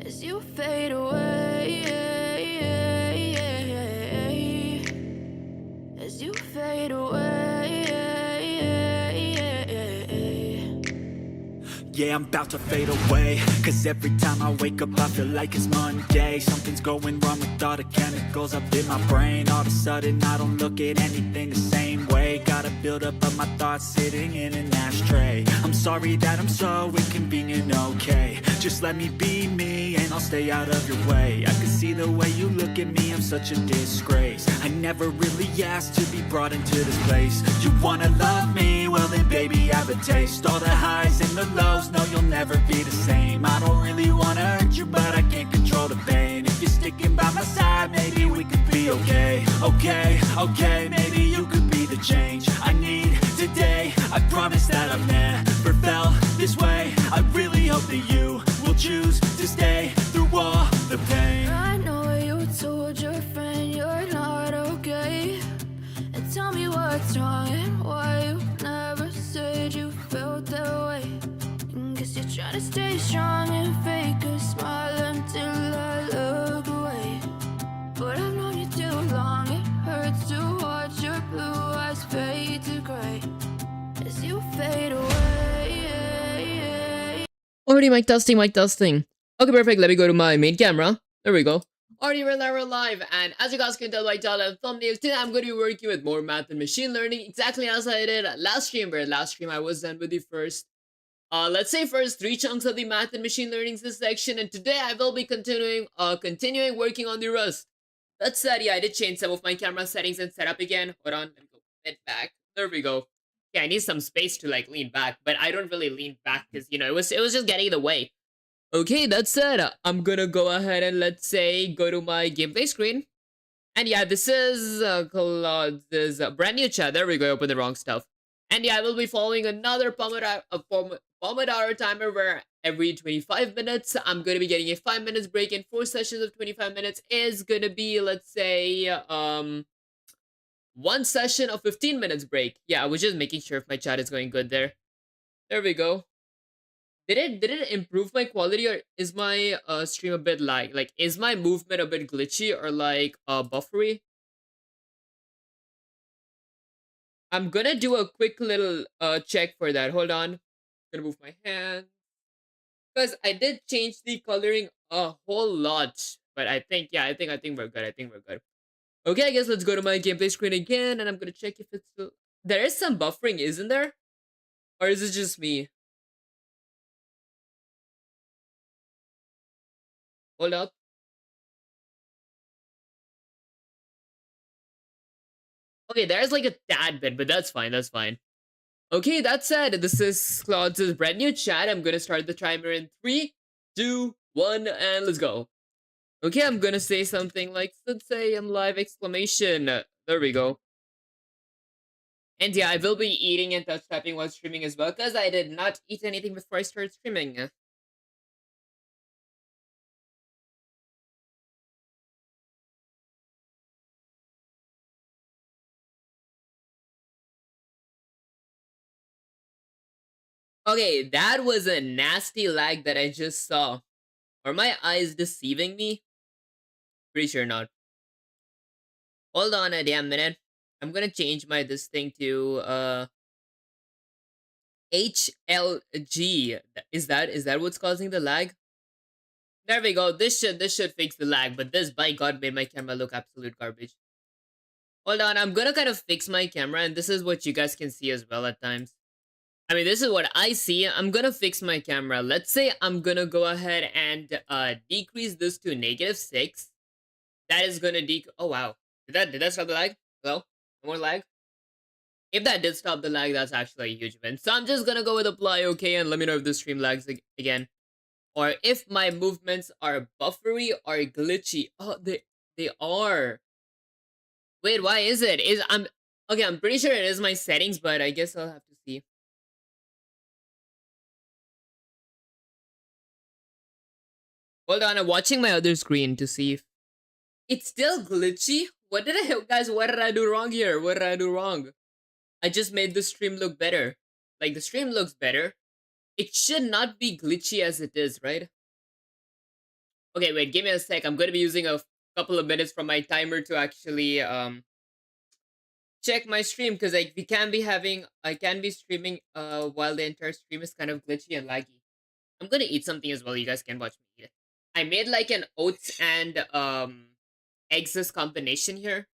as you fade away, as you fade away. Yeah, I'm about to fade away, cause every time I wake up I feel like it's Monday. Something's going wrong with all the chemicals up in my brain. All of a sudden I don't look at anything the same way. Got a buildup of my thoughts sitting in an ashtray. I'm sorry that I'm so inconvenient, okay. Just let me be me and I'll stay out of your way. I can see the way you look at me, I'm such a disgrace. I never really asked to be brought into this place. You wanna love me? Well then baby have a taste. All the highs and the lows, no you'll never be the same. I don't really wanna hurt you but I can't control the pain. If you're sticking by my side, maybe we could be okay. Okay, maybe you could be the change I need today. I promise that I've never felt this way. I really hope that you will choose to stay through all the pain. I know you told your friend you're not okay, and tell me what's wrong and why you never said you felt that way. And guess you're trying to stay strong and fake a smile until I look away. But I've known you too long, it hurts to watch your blue eyes fade to gray as you fade away. Already mic testing, mic testing. Okay, perfect. Let me go to my main camera. There we go. Already we're live, and as you guys can tell by title and thumbnails, today I'm going to be working with more math and machine learning, exactly as I did last stream, where last stream I was done with the first, let's say first 3 chunks of the math and machine learning section, and today I will be continuing working on the Rust. That said, yeah, I did change some of my camera settings and setup again. Hold on, let me go a bit back. There we go. Yeah, I need some space to like lean back, but I don't really lean back because you know it was just getting in the way. Okay, that said, I'm gonna go ahead and let's say go to my gameplay screen. And yeah, this is this brand new chat. There we go. Open the wrong stuff. And yeah, I will be following another Pomodoro timer where every 25 minutes I'm gonna be getting a 5 minutes break, and 4 sessions of 25 minutes is gonna be, let's say, 1 session of 15 minutes break. Yeah, I was just making sure if my chat is going good there. There we go. Did it improve my quality, or is my stream a bit like is my movement a bit glitchy or like buffery? I'm gonna do a quick little check for that. Hold on. Gonna move my hand. Because I did change the coloring a whole lot. But I think, yeah, I think we're good. I think we're good. Okay, I guess let's go to my gameplay screen again, and I'm gonna check if it's still... There is some buffering, isn't there? Or is it just me? Hold up. Okay, there's like a tad bit, but that's fine, that's fine. Okay, that said, this is Claude's brand new chat. I'm gonna start the timer in 3, 2, 1, and let's go. Okay, I'm gonna say something like, let's say I'm live exclamation. There we go. And yeah, I will be eating and touch tapping while streaming as well, because I did not eat anything before I started streaming. Okay, that was a nasty lag that I just saw. Are my eyes deceiving me? Pretty sure not. Hold on a damn minute. I'm gonna change my this thing to HLG. Is that what's causing the lag? There we go. This should fix the lag, but this by God made my camera look absolute garbage. Hold on, I'm gonna kind of fix my camera, and this is what you guys can see as well at times. I mean, this is what I see. I'm gonna fix my camera. Let's say I'm gonna go ahead and decrease this to -6. That is gonna oh wow. Did that stop the lag? Hello? No more lag? If that did stop the lag, that's actually a huge win. So I'm just gonna go with apply okay, and let me know if the stream lags again. Or if my movements are buffery or glitchy. Oh, they are. Wait, why is it? I'm pretty sure it is my settings, but I guess I'll have to see. Hold on, I'm watching my other screen to see if it's still glitchy. What did I do wrong here? What did I do wrong? I just made the stream look better. Like, the stream looks better. It should not be glitchy as it is, right? Okay, wait, give me a sec. I'm gonna be using a couple of minutes from my timer to actually check my stream, because like I can be streaming while the entire stream is kind of glitchy and laggy. I'm gonna eat something as well. You guys can watch me eat it. I made like an oats and eggs combination here.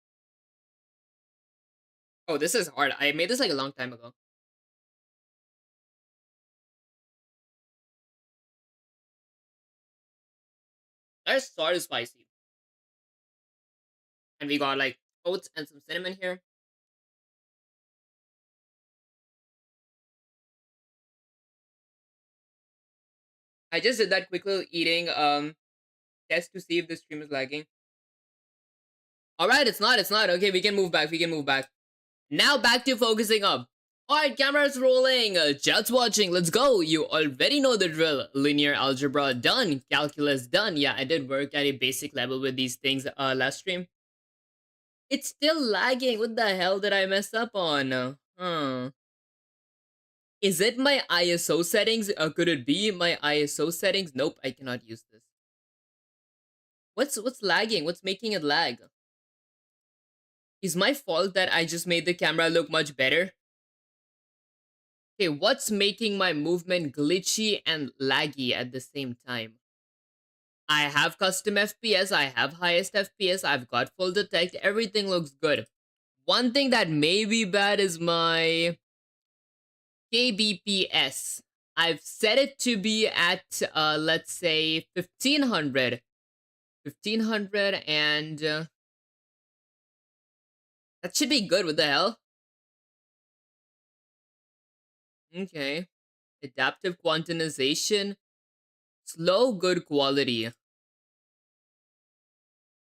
Oh, this is hard. I made this like a long time ago. That's sort of spicy. And we got like oats and some cinnamon here. I just did that quick little eating test to see if the stream is lagging. Alright, it's not. Okay, we can move back. Now back to focusing up. Alright, camera's rolling. Chat's watching. Let's go. You already know the drill. Linear algebra done. Calculus done. Yeah, I did work at a basic level with these things last stream. It's still lagging. What the hell did I mess up on? Is it my ISO settings? Could it be my ISO settings? Nope, I cannot use this. What's lagging? What's making it lag? Is my fault that I just made the camera look much better? Okay, what's making my movement glitchy and laggy at the same time? I have custom FPS, I have highest FPS, I've got full detect, everything looks good. One thing that may be bad is my kbps. I've set it to be at, let's say, 1500. 1500 and... that should be good, what the hell? Okay. Adaptive quantization. Slow, good quality.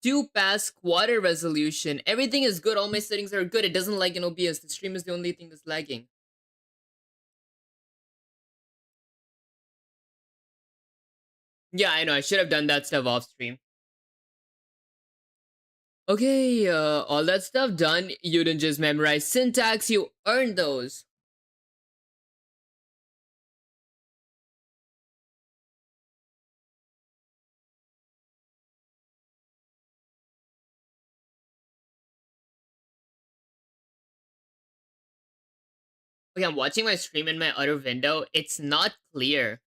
2-pass quarter resolution. Everything is good. All my settings are good. It doesn't lag in OBS. The stream is the only thing that's lagging. Yeah, I know. I should have done that stuff off stream. Okay, all that stuff done. You didn't just memorize syntax. You earned those. Okay, I'm watching my stream in my other window. It's not clear.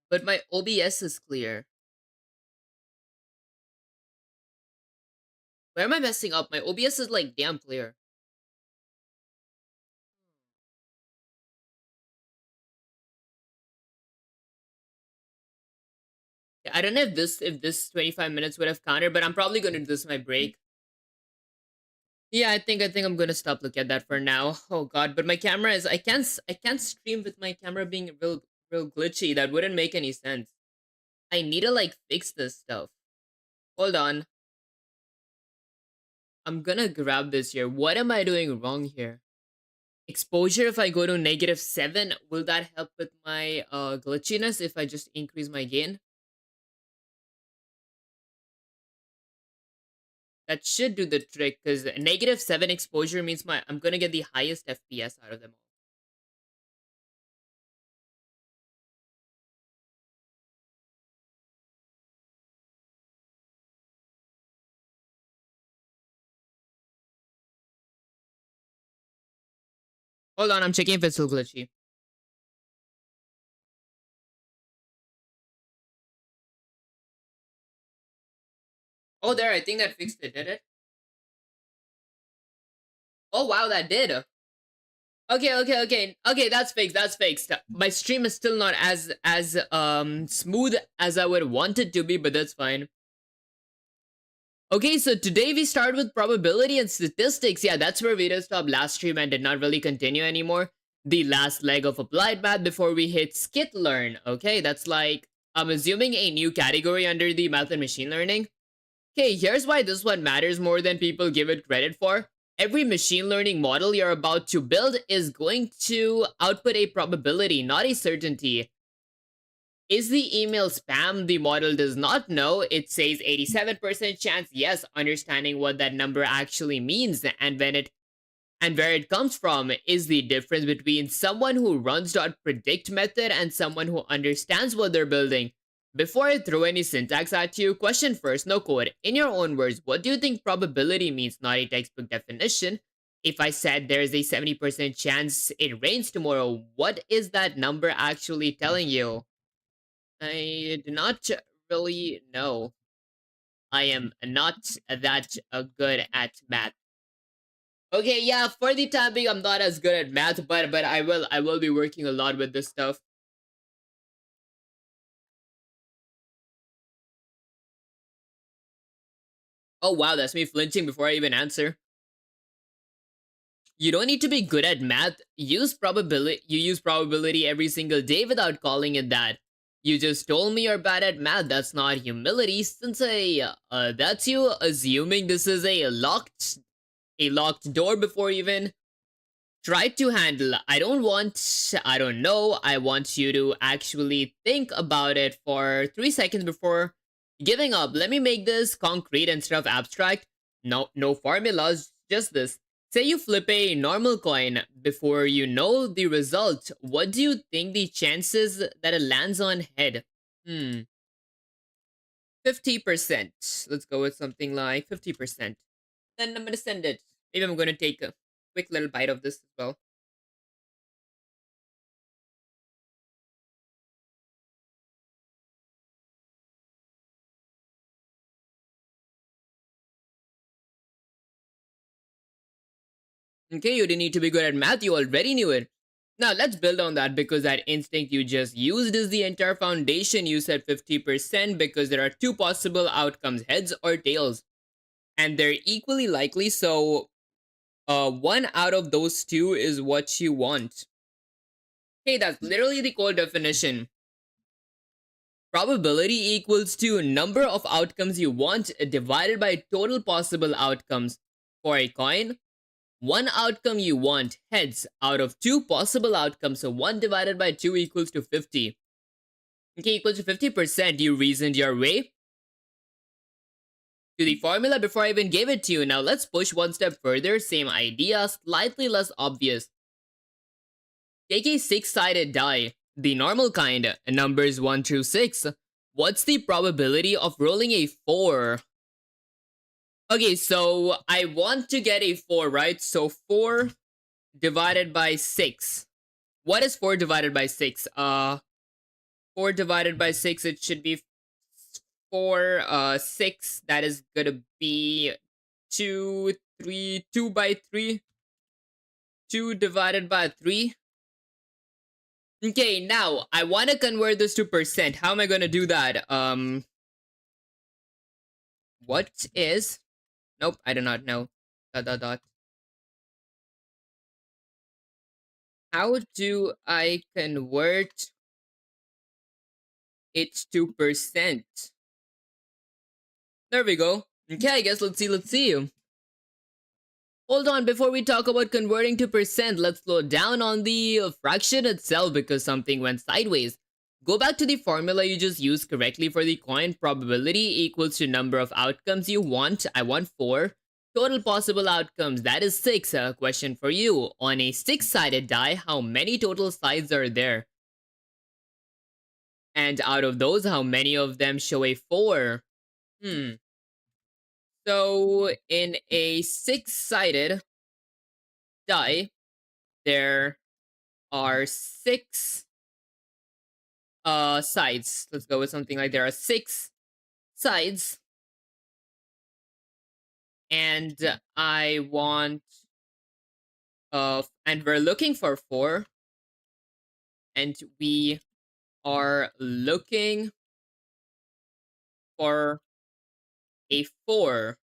But my OBS is clear. Where am I messing up? My OBS is like damn clear. I don't know if this 25 minutes would have counted, but I'm probably gonna do this my break. Yeah, I think I'm gonna stop looking at that for now. Oh god, but my camera is I can't stream with my camera being real glitchy. That wouldn't make any sense. I need to like fix this stuff. Hold on. I'm gonna grab this here. What am I doing wrong here? Exposure, if I go to -7, will that help with my glitchiness if I just increase my gain? That should do the trick, because -7 exposure means I'm gonna get the highest FPS out of them all. Hold on, I'm checking if it's still glitchy. Oh, there, I think that fixed it, did it? Oh, wow, that did. Okay, that's fixed. My stream is still not as smooth as I would want it to be, but that's fine. Okay, so today we start with probability and statistics. Yeah, that's where we just stopped last stream and did not really continue anymore. The last leg of applied math before we hit skitlearn. Okay, that's like, I'm assuming a new category under the math and machine learning. Okay, here's why this one matters more than people give it credit for. Every machine learning model you're about to build is going to output a probability, not a certainty. Is the email spam? The model does not know. It says 87% chance. Yes, understanding what that number actually means. And when it And where it comes from is the difference between someone who runs .predict method and someone who understands what they're building. Before I throw any syntax at you, question first, no code. In your own words, what do you think probability means, not a textbook definition? If I said there's a 70% chance it rains tomorrow, what is that number actually telling you? I do not really know. I am not that good at math. Okay, yeah, for the time being, I'm not as good at math, but I will be working a lot with this stuff. Oh wow, that's me flinching before I even answer. You don't need to be good at math. Use probability. You use probability every single day without calling it that. You just told me you're bad at math. That's not humility, since that's you assuming this is a locked door before you even try to handle. I don't know. I want you to actually think about it for 3 seconds before giving up. Let me make this concrete instead of abstract. No formulas, just this. Say you flip a normal coin. Before you know the result, what do you think the chances that it lands on head? 50%. Let's go with something like 50%. Then I'm gonna send it. Maybe I'm gonna take a quick little bite of this as well. Okay, you didn't need to be good at math, you already knew it. Now let's build on that, because that instinct you just used is the entire foundation. You said 50% because there are two possible outcomes, heads or tails. And they're equally likely, so one out of those two is what you want. Okay, that's literally the core definition. Probability equals to number of outcomes you want divided by total possible outcomes. For a coin, one outcome you want, heads, out of two possible outcomes, so 1 divided by 2 equals to 50. Okay, equals to 50%. You reasoned your way to the formula before I even gave it to you. Now let's push one step further. Same idea, slightly less obvious. Take a 6-sided die, the normal kind, numbers 1 through 6. What's the probability of rolling a 4? Okay, so I want to get a 4, right? So 4 divided by 6. What is 4 divided by 6? 4 divided by 6, it should be 6. That is gonna be 2 by 3. 2 divided by 3. Okay, now I want to convert this to percent. How am I gonna do that? What is... Nope, I do not know. ... How do I convert it to percent? There we go. Okay, I guess let's see. Hold on, before we talk about converting to percent, let's slow down on the fraction itself because something went sideways. Go back to the formula you just used correctly for the coin. Probability equals to number of outcomes you want. I want 4. Total possible outcomes, that is 6. A question for you. On a 6-sided die, how many total sides are there? And out of those, how many of them show a 4? So in a 6-sided die, there are 6 sides. Let's go with something like there are 6 sides. And I want and we're looking for 4. And we are looking for a 4.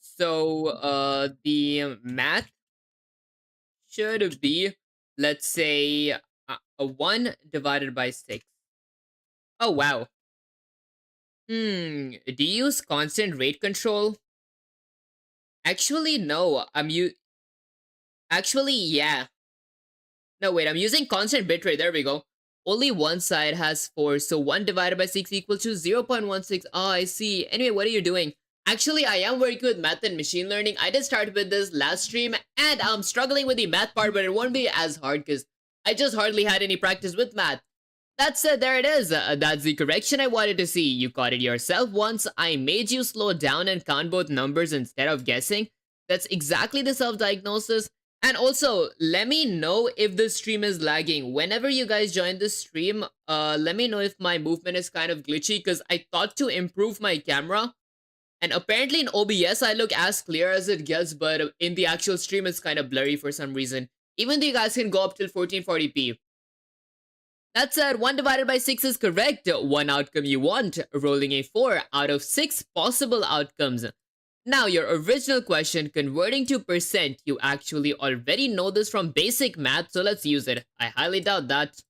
So the math should be, let's say, a 1 divided by 6. Oh wow. Do you use constant rate control? Actually, no. Actually, yeah. No, wait, I'm using constant bitrate. There we go. Only one side has 4, so 1 divided by 6 equals to 0.16. Oh, I see. Anyway, what are you doing? Actually, I am working with math and machine learning. I did start with this last stream, and I'm struggling with the math part, but it won't be as hard because I just hardly had any practice with math. That said, there it is. That's the correction I wanted to see. You caught it yourself once. I made you slow down and count both numbers instead of guessing. That's exactly the self-diagnosis. And also, let me know if the stream is lagging. Whenever you guys join the stream, let me know if my movement is kind of glitchy because I thought to improve my camera. And apparently in OBS, I look as clear as it gets, but in the actual stream, it's kind of blurry for some reason. Even though you guys can go up till 1440p. That said, 1 divided by 6 is correct. One outcome you want, rolling a 4 out of 6 possible outcomes. Now, your original question, converting to percent, you actually already know this from basic math, so let's use it. I highly doubt that.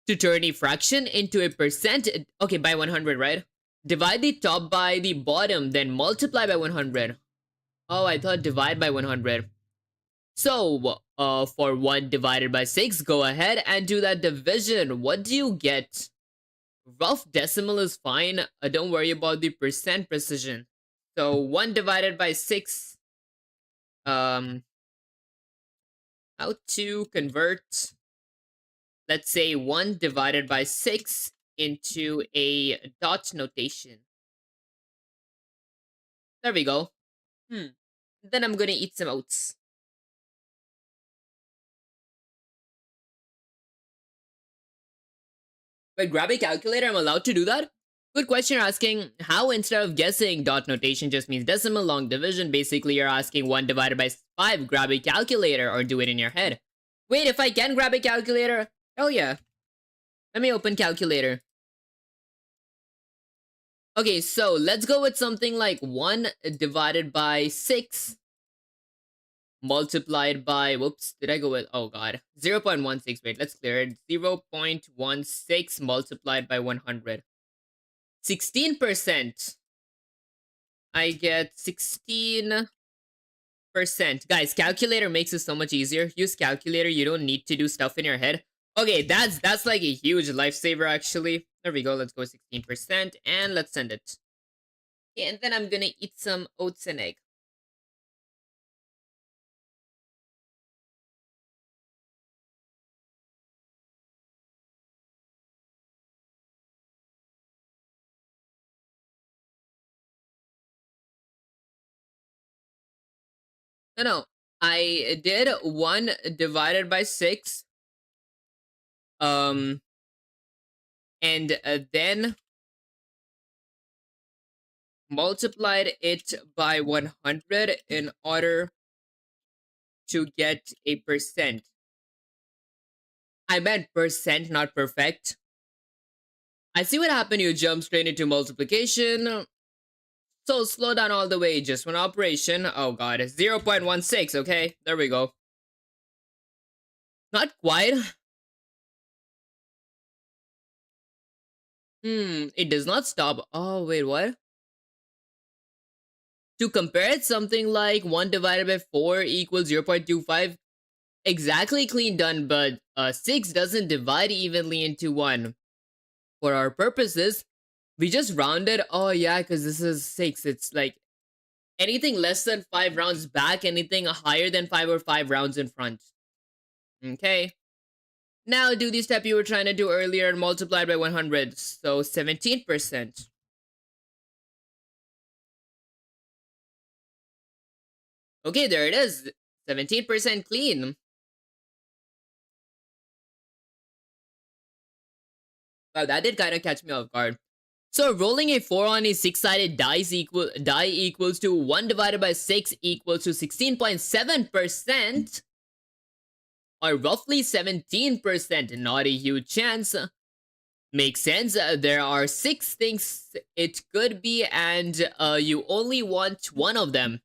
To turn a fraction into a percent, okay, by 100, right? Divide the top by the bottom, then multiply by 100. Oh, I thought divide by 100. So, for 1 divided by 6, go ahead and do that division. What do you get? Rough decimal is fine. Don't worry about the percent precision. So, 1 divided by 6. How to convert, let's say, 1 divided by 6 into a dot notation. There we go. Then I'm gonna eat some oats. But grab a calculator, I'm allowed to do that? Good question, you're asking how instead of guessing dot notation just means decimal long division. Basically, you're asking 1 divided by 5, grab a calculator or do it in your head. Wait, if I can grab a calculator? Hell yeah. Let me open calculator. Okay, so let's go with something like 1 divided by 6 multiplied by, whoops, did I go with, oh god, 0.16, wait, let's clear it. 0.16 multiplied by 100. 16%. I get 16%. Guys, calculator makes it so much easier. Use calculator, you don't need to do stuff in your head. Okay, that's like a huge lifesaver actually. There we go, let's go 16% and let's send it. Okay, and then I'm gonna eat some oats and egg. No, I did 1 divided by 6. And then multiplied it by 100 in order to get a percent. I meant percent, not perfect. I see what happened. You jump straight into multiplication. So slow down all the way. Just one operation. Oh god, 0.16. Okay, there we go. Not quite. It does not stop. Oh, wait, what? To compare it, something like 1 divided by 4 equals 0.25. Exactly clean done, but 6 doesn't divide evenly into 1. For our purposes, we just rounded. Oh, yeah, because this is 6. It's like anything less than 5 rounds back, anything higher than 5 or 5 rounds in front. Okay. Now do the step you were trying to do earlier and multiply by 100. So 17%. Okay, there it is. 17% clean. Wow, that did kind of catch me off guard. So rolling a 4 on a 6-sided die equals to 1 divided by 6 equals to 16.7%. Or roughly 17%, not a huge chance. Makes sense. There are 6 things it could be, and you only want one of them.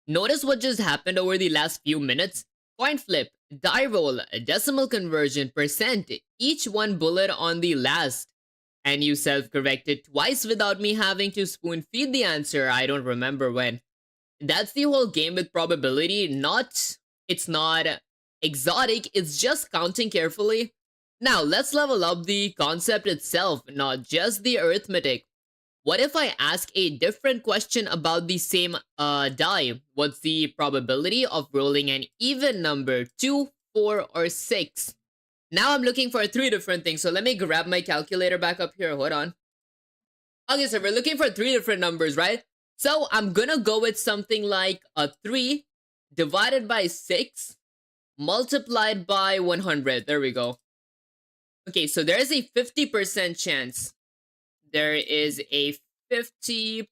Notice what just happened over the last few minutes. Coin flip, die roll, decimal conversion, percent, each one bullet on the last. And you self-corrected twice without me having to spoon feed the answer. I don't remember when. That's the whole game with probability. It's not exotic, it's just counting carefully. Now, let's level up the concept itself, not just the arithmetic. What if I ask a different question about the same die? What's the probability of rolling an even number, 2, 4, or 6? Now I'm looking for 3 different things. So let me grab my calculator back up here. Hold on. Okay, so we're looking for 3 different numbers, right? So I'm gonna go with something like a 3 divided by 6 multiplied by 100. There we go. Okay, so there is a 50% chance. There is a 50%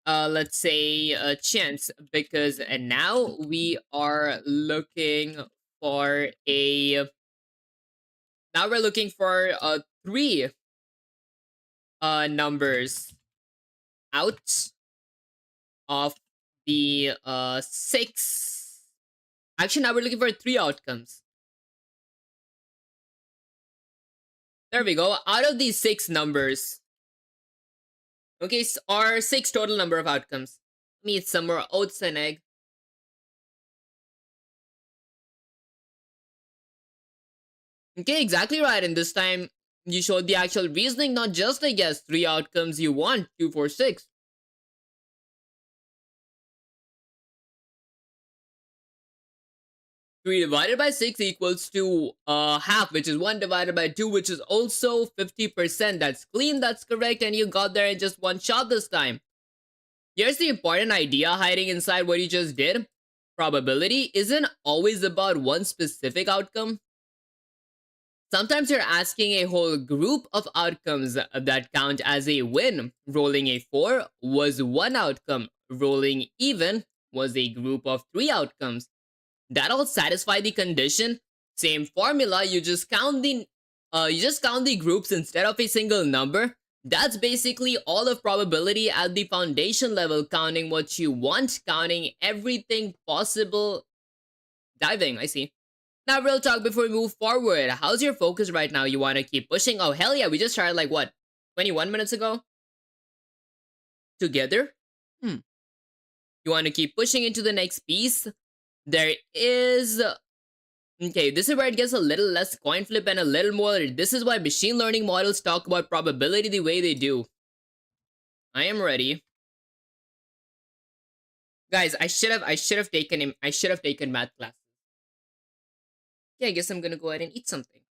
let's say a chance, because and now we are looking for a now we're looking for 3 numbers out of the 6. Actually, now we're looking for 3 outcomes. There we go. Out of these 6 numbers. Okay, our 6 total number of outcomes. Me, it's some more oats and egg. Okay, exactly right. And this time, you showed the actual reasoning, not just, I guess, 3 outcomes you want, 2, 4, 6. 3 divided by 6 equals to half, which is 1 divided by 2, which is also 50%. That's clean, that's correct, and you got there in just one shot this time. Here's the important idea hiding inside what you just did. Probability isn't always about one specific outcome. Sometimes you're asking a whole group of outcomes that count as a win. Rolling a 4 was one outcome. Rolling even was a group of 3 outcomes. That'll satisfy the condition. Same formula, you just count the groups instead of a single number. That's basically all of probability at the foundation level, counting what you want, counting everything possible. Diving, I see. Now, real talk before we move forward. How's your focus right now? You want to keep pushing? Oh, hell yeah, we just started like, what, 21 minutes ago? Together? You want to keep pushing into the next piece? There is... Okay, this is where it gets a little less coin flip and a little more. This is why machine learning models talk about probability the way they do. I am ready. Guys, I should have taken math classes. Yeah, I guess I'm gonna go ahead and eat something.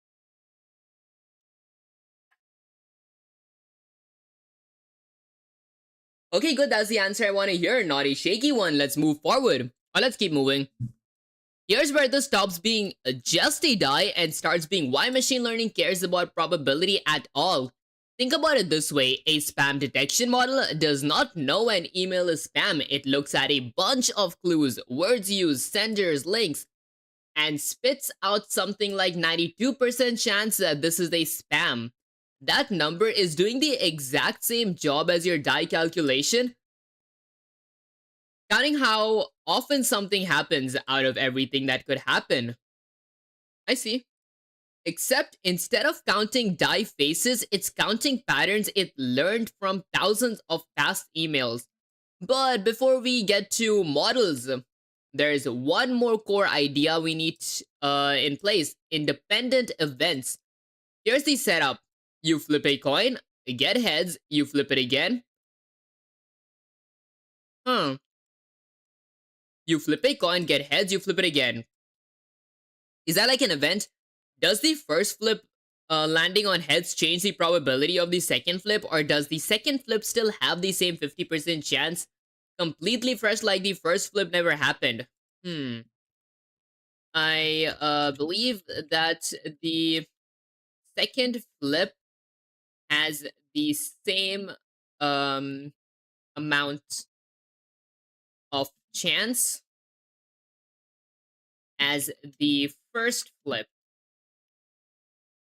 Okay, good. That's the answer I want to hear. Not a shaky one. Let's move forward. Or let's keep moving. Here's where this stops being just a die and starts being why machine learning cares about probability at all. Think about it this way. A spam detection model does not know an email is spam. It looks at a bunch of clues, words used, senders, links, and spits out something like 92% chance that this is a spam. That number is doing the exact same job as your die calculation, counting how often something happens out of everything that could happen. I see. Except instead of counting die faces, it's counting patterns it learned from thousands of past emails. But before we get to models, there's one more core idea we need in place. Independent events. Here's the setup. You flip a coin, get heads, you flip it again. You flip a coin, get heads, you flip it again. Is that like an event? Does the first flip landing on heads change the probability of the second flip, or does the second flip still have the same 50% chance? Completely fresh, like the first flip never happened. I believe that the second flip has the same amount of chance as the first flip.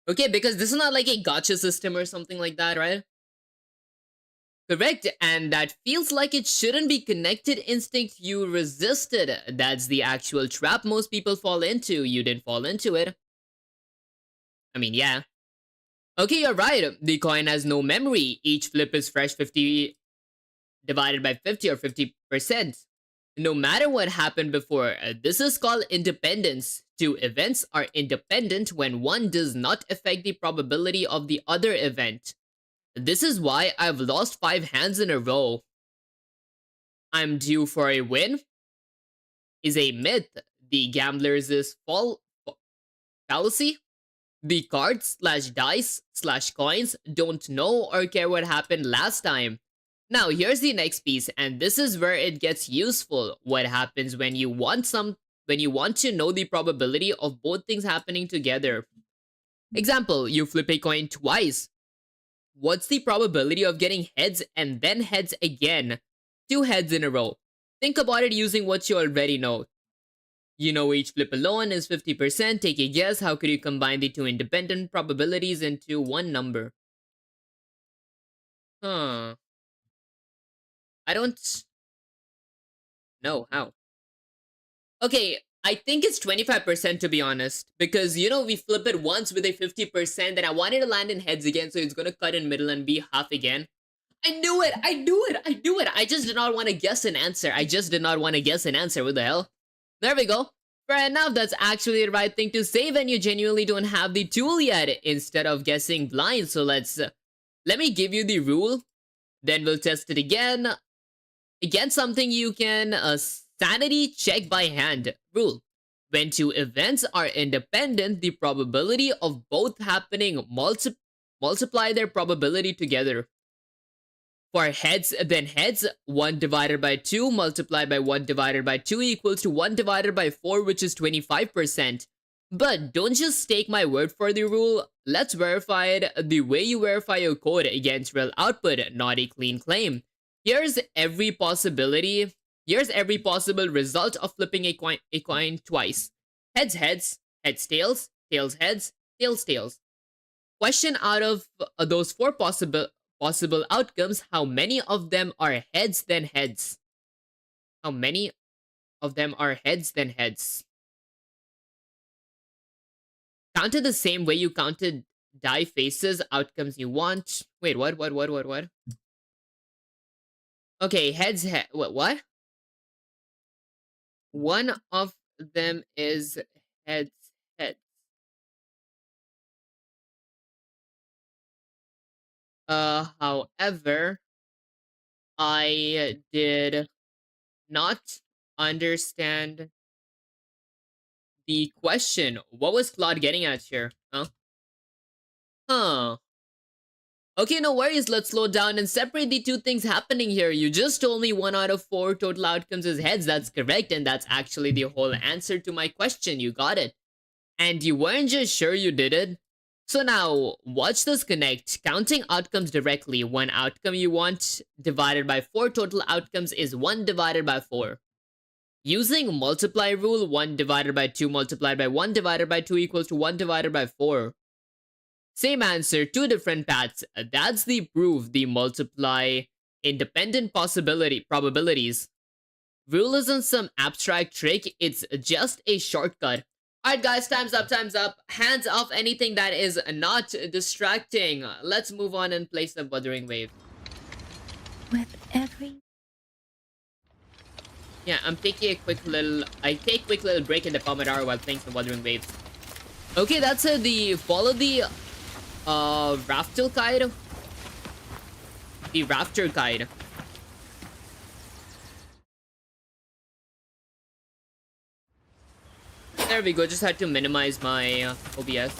Okay, because this is not like a gotcha system or something like that, right? Correct, and that feels like it shouldn't be connected instinct you resisted. That's the actual trap most people fall into. You didn't fall into it. I mean, yeah. Okay, you're right. The coin has no memory. Each flip is fresh 50 divided by 50 or 50%. No matter what happened before, this is called independence. Two events are independent when one does not affect the probability of the other event. This is why I've lost 5 hands in a row. I'm due for a win is a myth. The gambler's fallacy. The cards slash dice slash coins don't know or care what happened last time. Now here's the next piece, and this is where it gets useful. What happens when you want to know the probability of both things happening together? Example, you flip a coin twice. What's the probability of getting heads and then heads again? 2 heads in a row. Think about it using what you already know. You know each flip alone is 50%. Take a guess. How could you combine the 2 independent probabilities into one number? I don't know how. Okay, I think it's 25% to be honest. Because, we flip it once with a 50%, then I wanted to land in heads again, so it's gonna cut in middle and be half again. I knew it! I knew it! I just did not want to guess an answer. What the hell? There we go. Fair enough, that's actually the right thing to say when you genuinely don't have the tool yet, instead of guessing blind. So let me give you the rule. Then we'll test it again. Again, something you can sanity check by hand. Rule. When 2 events are independent, the probability of both happening multiply their probability together. For heads, then heads, 1 divided by 2 multiplied by 1 divided by 2 equals to 1 divided by 4, which is 25%. But don't just take my word for the rule. Let's verify it the way you verify your code against real output, not a clean claim. Here's every possible result of flipping a coin twice. Heads, heads, heads, tails, tails, heads, tails, tails. Question: out of those 4 possible outcomes, how many of them are heads then heads? How many of them are heads then heads? Counted the same way you counted die faces, outcomes you want. Wait, what? Okay, heads, what? One of them is heads, heads. However, I did not understand the question. What was Claude getting at here? Okay, no worries. Let's slow down and separate the 2 things happening here. You just told me 1 out of 4 total outcomes is heads. That's correct, and that's actually the whole answer to my question. You got it. And you weren't just sure you did it. So now, watch this connect. Counting outcomes directly. 1 outcome you want divided by 4 total outcomes is 1 divided by 4. Using multiply rule, 1 divided by 2 multiplied by 1 divided by 2 equals to 1 divided by 4. Same answer, 2 different paths. That's the proof. The multiply independent probabilities. Rule isn't some abstract trick, it's just a shortcut. Alright guys, time's up. Hands off anything that is not distracting. Let's move on and play some Wuthering Waves. With every... Yeah, I'm taking a quick little break in the Pomodoro while playing some Wuthering Waves. Okay, that's follow the Raftel guide. The Rafter guide. There we go, just had to minimize my OBS.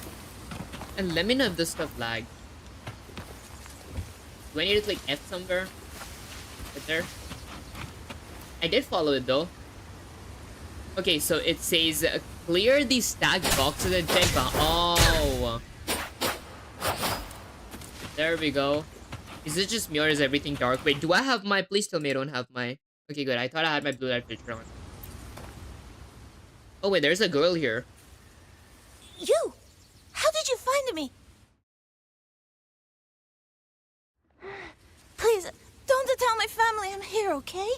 And let me know if this stuff lagged. Do I need to click F somewhere? Right there? I did follow it though. Okay, so it says clear the stacked boxes and check box. Oh! There we go. Is it just me or is everything dark? Wait, do I have my... Please tell me I don't have my... Okay, good. I thought I had my blue light filter on. Oh wait, there's a girl here. You! How did you find me? Please, don't tell my family I'm here, okay?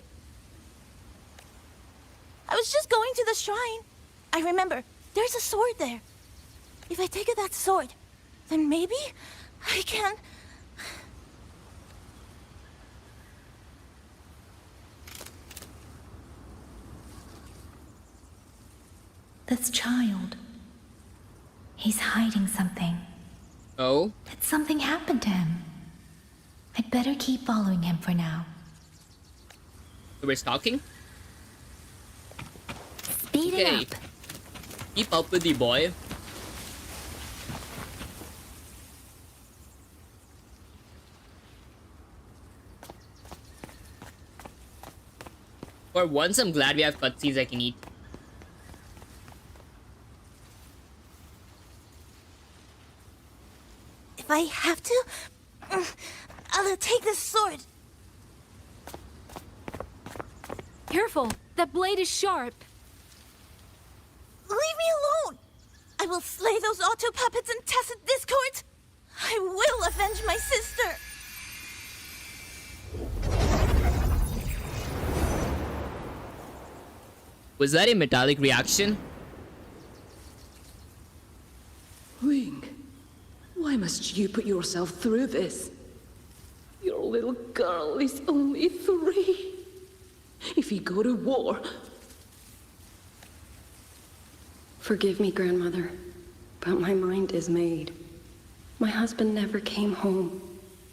I was just going to the shrine. I remember, there's a sword there. If I take that sword, then maybe I can... This child, he's hiding something. Oh? Did something happen to him? I'd better keep following him for now. So we're stalking? Speed it Okay. up. Keep up with the boy. For once, I'm glad we have cutscenes I can eat. If I have to, I'll take this sword. Careful! That blade is sharp. Leave me alone! I will slay those auto puppets and tacit discords. I will avenge my sister. Was that a metallic reaction? Wing, why must you put yourself through this? Your little girl is only 3. If you go to war... Forgive me, grandmother, but my mind is made. My husband never came home.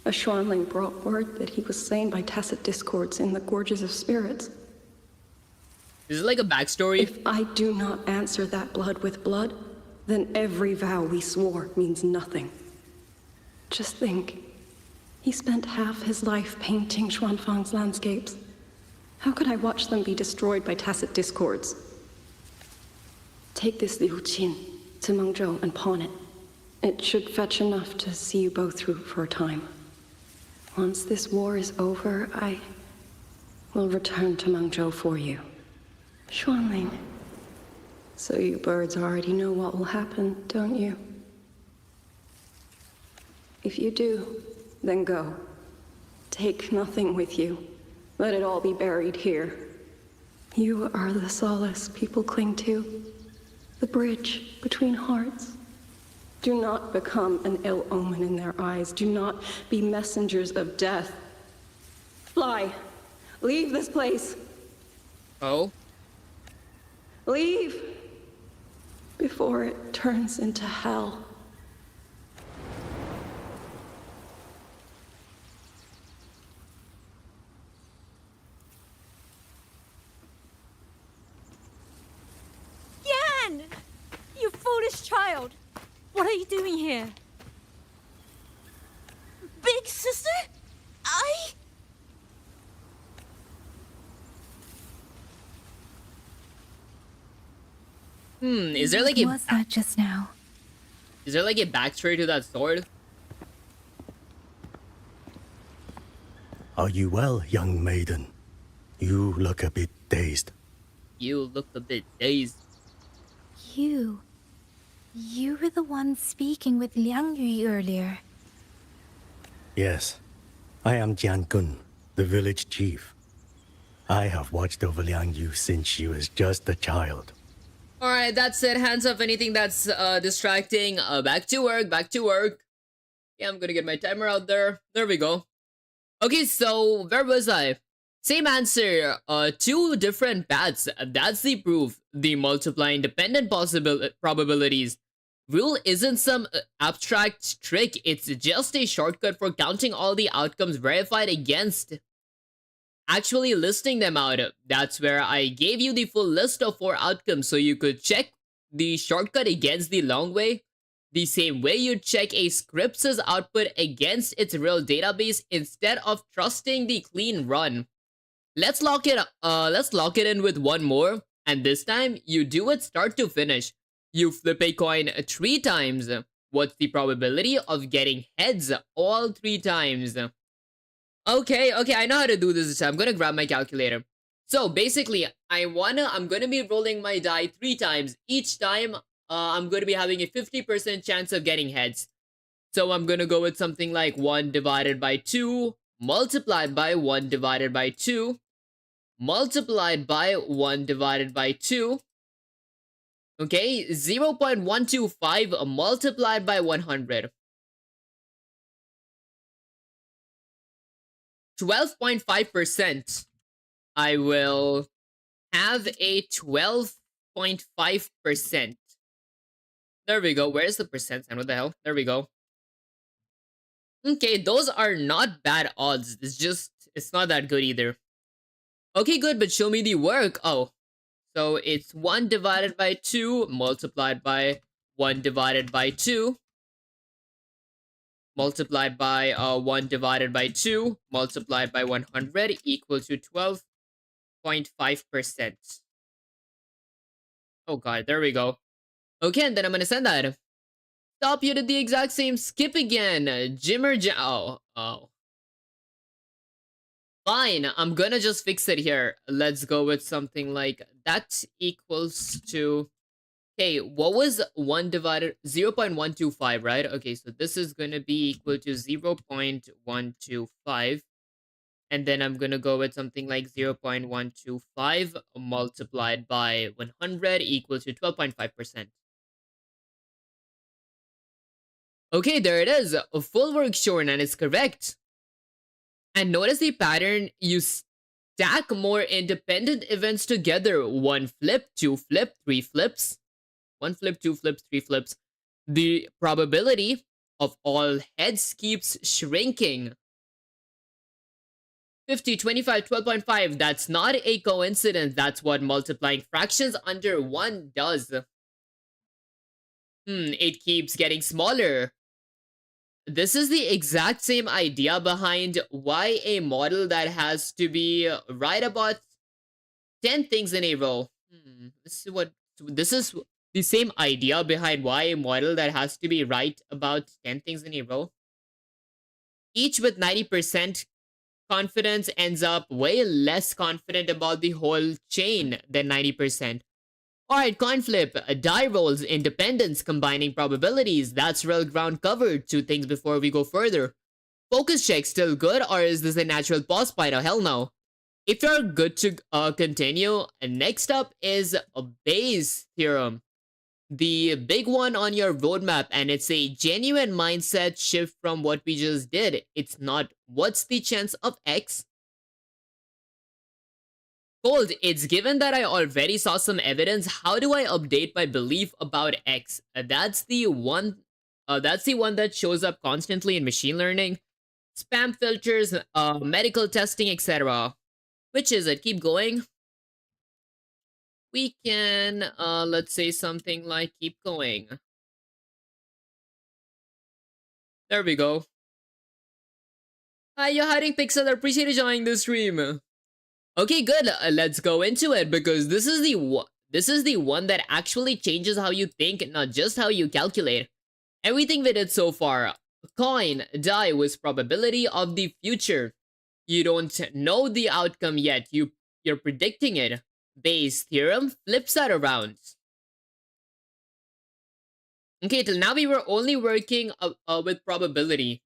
A Xuanling brought word that he was slain by tacit discords in the Gorges of Spirits. Is it like a backstory? If I do not answer that blood with blood, then every vow we swore means nothing. Just think, he spent half his life painting Xuanfang's landscapes. How could I watch them be destroyed by tacit discords? Take this Liu Qin to Mengzhou and pawn it. It should fetch enough to see you both through for a time. Once this war is over, I will return to Mengzhou for you. Xuanling. So you birds already know what will happen, don't you? If you do, then go. Take nothing with you. Let it all be buried here. You are the solace people cling to, the bridge between hearts. Do not become an ill omen in their eyes. Do not be messengers of death. Fly. Leave this place. Oh? Leave before it turns into hell. Yan! You foolish child! What are you doing here? Big sister? Is there like What a was that just now? is there like a backstory to that sword? Are you well, young maiden? You look a bit dazed. You look a bit dazed. You were the one speaking with Liang Yui earlier. Yes, I am Jian Gun, the village chief. I have watched over Liang Yu since she was just a child. Alright, that's it. Hands off anything that's distracting. Back to work, back to work. Yeah, I'm gonna get my timer out there. There we go. Okay, so where was I? Same answer. 2 different paths. That's the proof. The multiply independent probabilities. Rule isn't some abstract trick. It's just a shortcut for counting all the outcomes verified against actually listing them out. That's where I gave you the full list of 4 outcomes so you could check the shortcut against the long way, the same way you check a script's output against its real database instead of trusting the clean run. Let's lock it in with one more, and this time you do it start to finish. You flip a coin 3 times. What's the probability of getting heads all 3 times? Okay, I know how to do this. I'm gonna grab my calculator. So basically, I'm gonna be rolling my die 3 times. Each time, I'm gonna be having a 50% chance of getting heads. So I'm gonna go with something like 1 divided by 2, multiplied by 1 divided by 2, multiplied by 1 divided by 2. Okay, 0.125 multiplied by 100. 12.5%. I will have a 12.5%. There we go. Where's the percent sign? What the hell? There we go. Okay, those are not bad odds. It's not that good either. Okay, good, but show me the work. Oh, so it's 1 divided by 2 multiplied by 1 divided by 2 multiplied by 1 divided by 2 multiplied by 100 equal to 12.5%. Oh god, there we go. Okay, and then I'm gonna send that. Stop, you did the exact same skip again. Jimmer oh. Fine, I'm gonna just fix it here. Let's go with something like that equals to... Okay, what was 1 divided... 0.125, right? Okay, so this is gonna be equal to 0.125. And then I'm gonna go with something like 0.125 multiplied by 100 equals to 12.5%. Okay, there it is. A full work shown and it's correct. And notice the pattern. You stack more independent events together. 1 flip, 2 flip, 3 flips. 1 flip, 2 flips, 3 flips. The probability of all heads keeps shrinking. 50, 25, 12.5. That's not a coincidence. That's what multiplying fractions under 1 does. It keeps getting smaller. This is the exact same idea behind why a model that has to be right about 10 things in a row. This is the same idea behind why a model that has to be right about 10 things in a row, each with 90% confidence, ends up way less confident about the whole chain than 90%. Alright, coin flip, die rolls, independence, combining probabilities. That's real ground covered. 2 things before we go further. Focus check, still good, or is this a natural pause spider? Hell no. If you're good to continue, next up is a Bayes theorem. The big one on your roadmap, and it's a genuine mindset shift from what we just did. It's not what's the chance of X. Cold, it's given that I already saw some evidence. How do I update my belief about X? That's the one that shows up constantly in machine learning. Spam filters, medical testing, etc. Which is it? Keep going. We can, let's say something like keep going. There we go. Hi, you're hiding Pixel. I appreciate you joining the stream. Okay, good. Let's go into it because this is the one that actually changes how you think, not just how you calculate. Everything we did so far. Coin, die with probability of the future. You don't know the outcome yet. You're predicting it. Bayes theorem flips that around. Okay, till now we were only working with probability.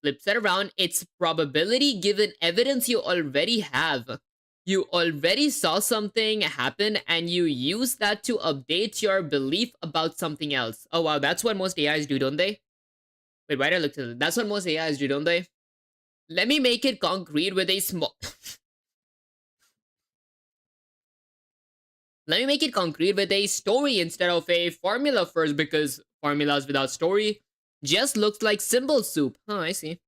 Flips that around, it's probability given evidence you already have. You already saw something happen and you use that to update your belief about something else. Oh wow, that's what most AIs do, don't they? Wait, why did I look to that? That's what most AIs do, don't they? Let me make it concrete with a small... Let me make it concrete with a story instead of a formula first, because formulas without story just looks like symbol soup. Oh, I see.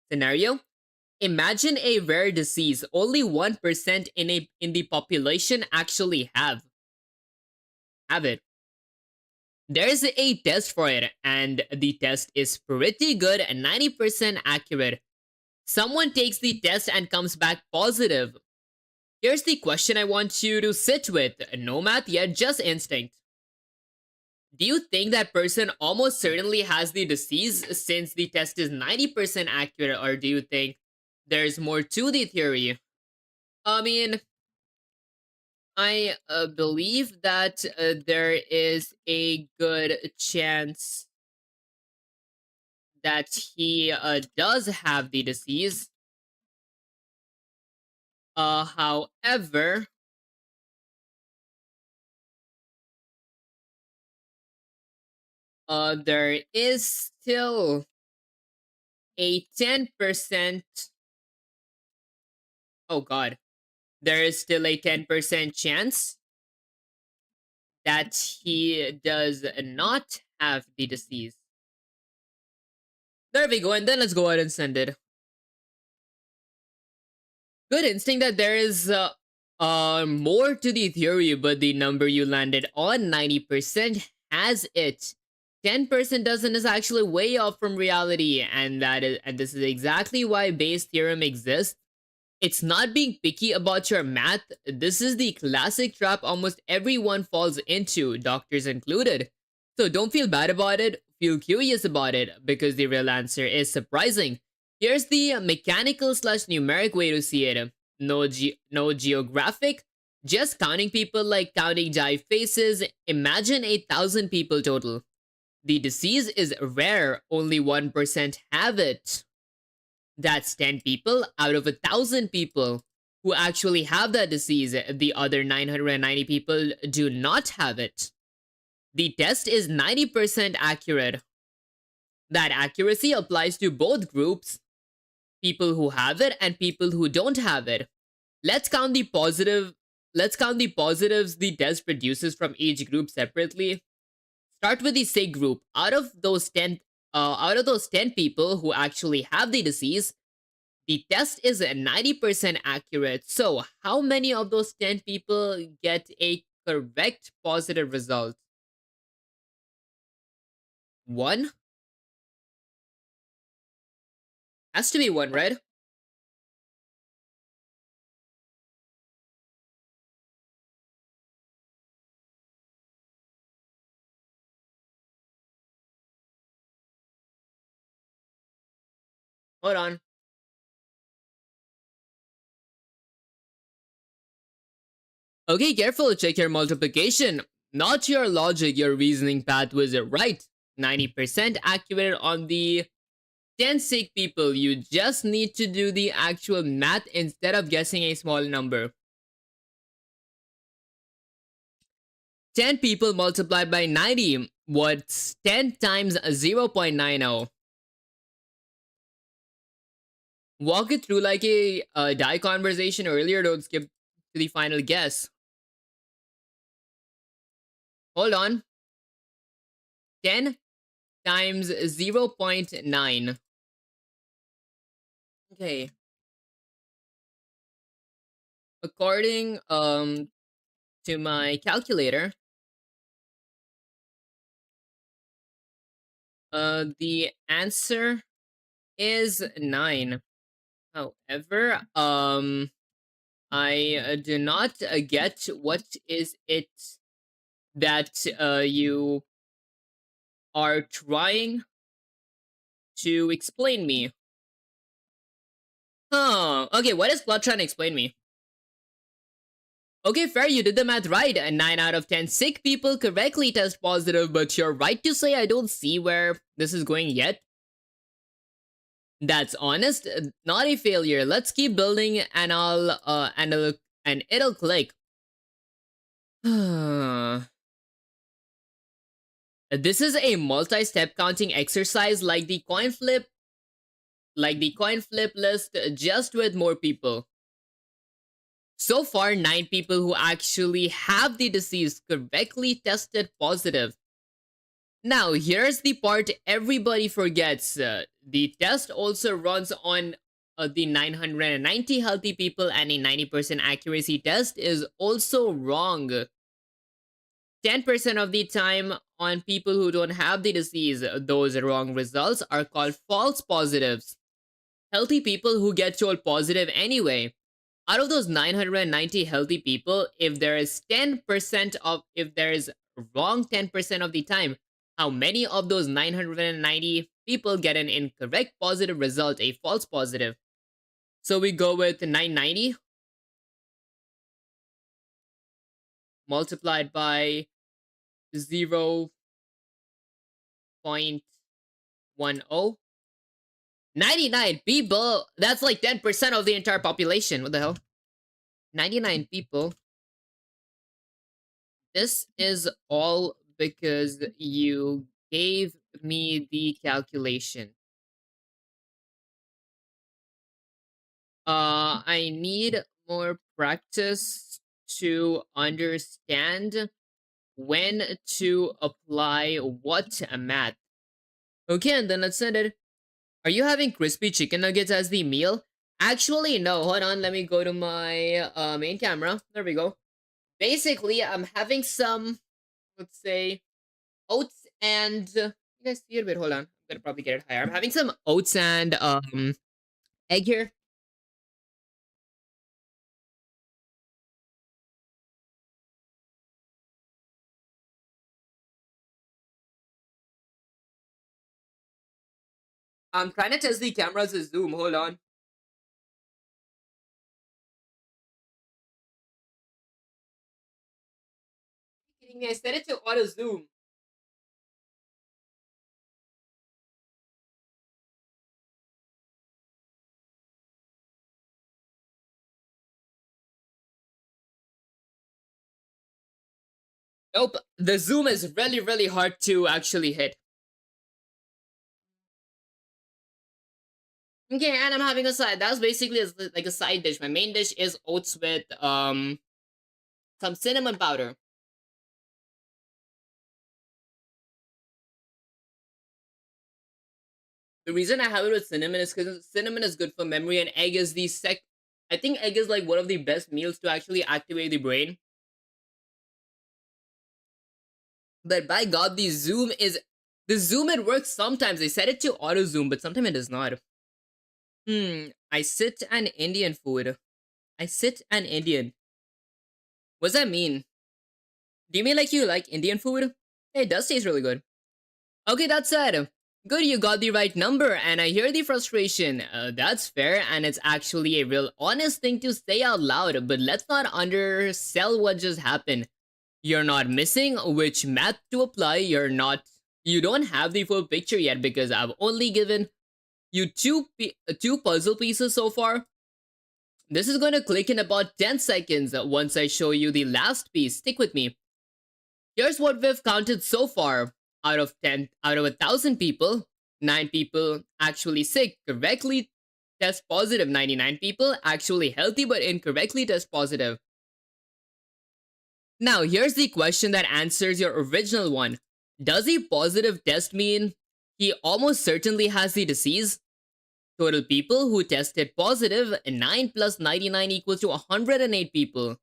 Scenario: imagine a rare disease only 1% in the population actually have it. There's a test for it, and the test is pretty good and 90% accurate. Someone takes the test and comes back positive. Here's the question I want you to sit with. No math yet, just instinct. Do you think that person almost certainly has the disease since the test is 90% accurate, or do you think there's more to the theory? I mean, I believe that there is a good chance that he does have the disease. However, there is still a 10%. Oh god. There is still a 10% chance that he does not have the disease. There we go, and then let's go ahead and send it. Good instinct that there is more to the theory, but the number you landed on, 90%, has it. 10% doesn't, is actually way off from reality, and this is exactly why Bayes' theorem exists. It's not being picky about your math. This is the classic trap almost everyone falls into, doctors included. So don't feel bad about it, feel curious about it, because the real answer is surprising. Here's the mechanical slash numeric way to see it. No geographic, just counting people like counting jive faces. Imagine 8,000 people total. The disease is rare, only 1% have it. That's 10 people out of 1,000 people who actually have that disease. The other 990 people do not have it. The test is 90% accurate. That accuracy applies to both groups, people who have it and people who don't have it. Let's count the positives the test produces from each group separately. Start with the sick group. Out of those 10 people who actually have the disease, the test is 90% accurate. So, how many of those 10 people get a correct positive result? 1? Has to be 1, right? Hold on. Okay, careful, check your multiplication. Not your logic, your reasoning path was right. 90% accurate on the 10 sick people. You just need to do the actual math instead of guessing a small number. 10 people multiplied by 90. What's 10 times 0.90? Walk it through like a die conversation earlier. Don't skip to the final guess. Hold on. 10 times 0.9. Okay. According to my calculator, the answer is 9. However, I do not get what is it that you are trying to explain me. Okay, what is Plot trying to explain me? Okay, fair, you did the math right. 9 out of 10 sick people correctly test positive, but you're right to say I don't see where this is going yet. That's honest, not a failure. Let's keep building and it'll click. This is a multi-step counting exercise like the coin flip list, just with more people. So far, 9 people who actually have the disease correctly tested positive. Now, here's the part everybody forgets. The test also runs on the 990 healthy people, and a 90% accuracy test is also wrong. 10% of the time on people who don't have the disease, those wrong results are called false positives. Healthy people who get told positive anyway. Out of those 990 healthy people, if there is wrong 10% of the time, how many of those 990 people get an incorrect positive result, a false positive? So we go with 990 multiplied by 0.10. 99 people? That's like 10% of the entire population. What the hell? 99 people. This is all because you gave me the calculation. I need more practice to understand when to apply what math. Okay, and then let's send it. Are you having crispy chicken nuggets as the meal? Actually, no. Hold on. Let me go to my main camera. There we go. Basically, I'm having some, let's say, oats and you guys see it? Wait, hold on. I'm gonna probably get it higher. I'm having some oats and egg here. I'm trying to test the camera's zoom. Hold on. Kidding me? I set it to auto zoom. Nope. The zoom is really, really hard to actually hit. Okay, and I'm having a side. That's basically like a side dish. My main dish is oats with some cinnamon powder. The reason I have it with cinnamon is because cinnamon is good for memory, and egg is the I think egg is like one of the best meals to actually activate the brain. But by God, the zoom, it works sometimes. I set it to auto zoom, but sometimes it does not. I sit an Indian food. I sit an Indian. What does that mean? Do you mean like you like Indian food? Hey, it does taste really good. Okay, that's it. Good, you got the right number, and I hear the frustration. That's fair, and it's actually a real honest thing to say out loud, but let's not undersell what just happened. You're not missing which math to apply. You don't have the full picture yet because I've only given you two puzzle pieces so far. This is gonna click in about 10 seconds once I show you the last piece. Stick with me. Here's what we've counted so far. Out of 1,000 people, 9 people actually sick, correctly test positive. 99 people actually healthy but incorrectly test positive. Now, here's the question that answers your original one. Does a positive test mean he almost certainly has the disease? Total people who tested positive, 9 plus 99 equals to 108 people.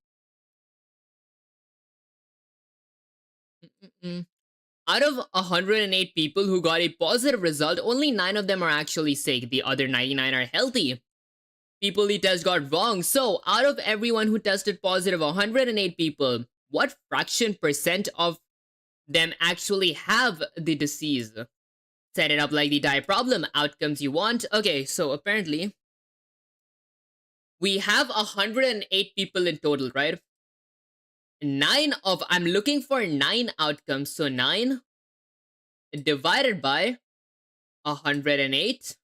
Out of 108 people who got a positive result, only 9 of them are actually sick. The other 99 are healthy. People the test got wrong. So, out of everyone who tested positive, 108 people, what fraction percent of them actually have the disease? Set it up like the die problem. Outcomes you want. Okay, so apparently, we have 108 people in total, right? I'm looking for 9 outcomes. So 9 divided by 108.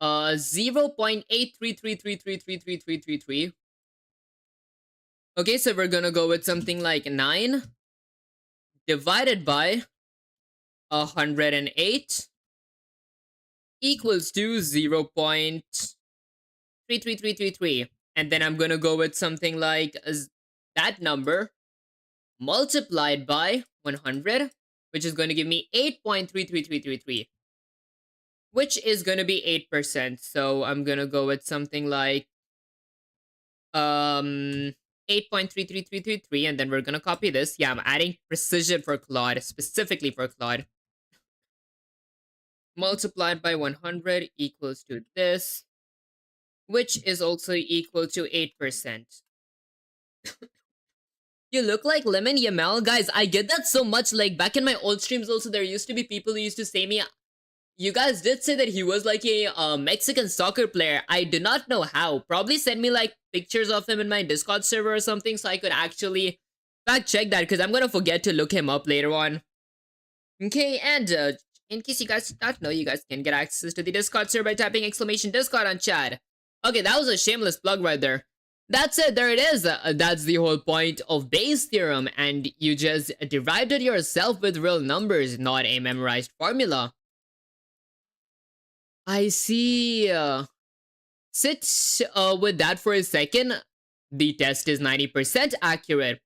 0.83333333333. Okay, so we're gonna go with something like 9 divided by 108 equals to 0.33333. And then I'm gonna go with something like that number multiplied by 100, which is going to give me 8.33333, which is going to be 8%. So I'm gonna go with something like 8.33333, and then we're gonna copy this. Yeah, I'm adding precision for Claude, specifically for Claude. Multiplied by 100 equals to this, which is also equal to 8%. You look like Lemon Yamal. Guys, I get that so much. Like, back in my old streams also, there used to be people who used to say me, you guys did say that he was like a Mexican soccer player. I do not know how. Probably send me like pictures of him in my Discord server or something so I could actually fact check that, because I'm gonna forget to look him up later on. Okay, and in case you guys did not know, you guys can get access to the Discord server by typing !Discord on chat. Okay, that was a shameless plug right there. That's it, there it is. That's the whole point of Bayes' theorem, and you just derived it yourself with real numbers, not a memorized formula. I see. Sit with that for a second. The test is 90% accurate.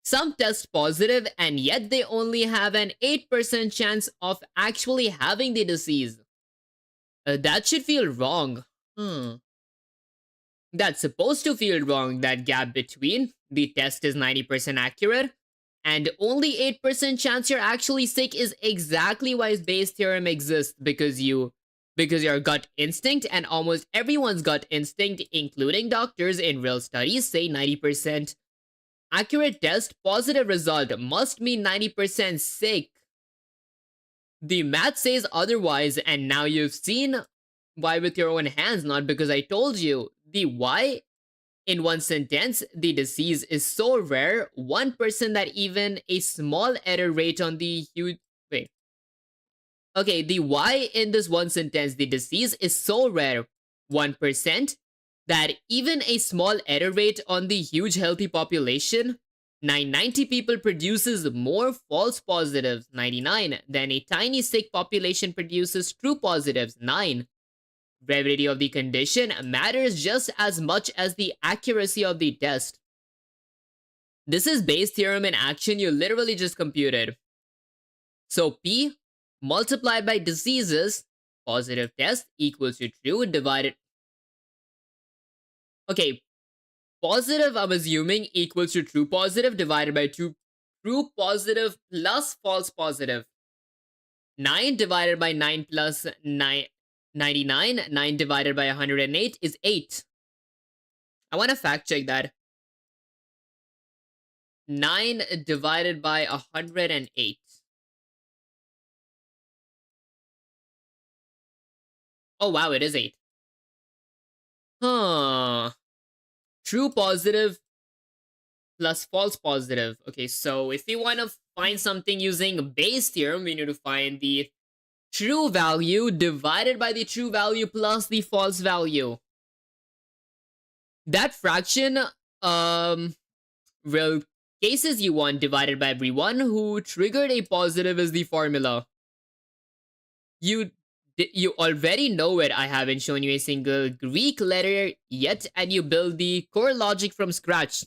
Some test positive and yet they only have an 8% chance of actually having the disease. That should feel wrong. That's supposed to feel wrong. That gap between the test is 90% accurate and only 8% chance you're actually sick is exactly why Bayes' theorem exists, because your gut instinct and almost everyone's gut instinct, including doctors in real studies, say 90% accurate test positive result must mean 90% sick. The math says otherwise, and now you've seen why with your own hands, not because I told you. The why in one sentence, the disease is so rare, 1% that even a small error rate on the huge... Wait. Okay, the why in this one sentence, the disease is so rare, 1%, that even a small error rate on the huge healthy population, 990 people produces more false positives, 99, than a tiny sick population produces true positives, 9. Rarity of the condition matters just as much as the accuracy of the test. This is Bayes' theorem in action. You literally just computed. So P multiplied by diseases, positive test, equals to true divided... Okay, positive, I'm assuming, equals to true positive divided by true positive plus false positive. 9 divided by 9 plus 9... 99, 9 divided by 108 is 8. I want to fact check that. 9 divided by 108. Oh wow, it is 8. Huh. True positive plus false positive. Okay, so if we want to find something using Bayes' theorem, we need to find the true value divided by the true value plus the false value. That fraction, real cases you want divided by everyone who triggered a positive is the formula. You already know it. I haven't shown you a single Greek letter yet, and you build the core logic from scratch.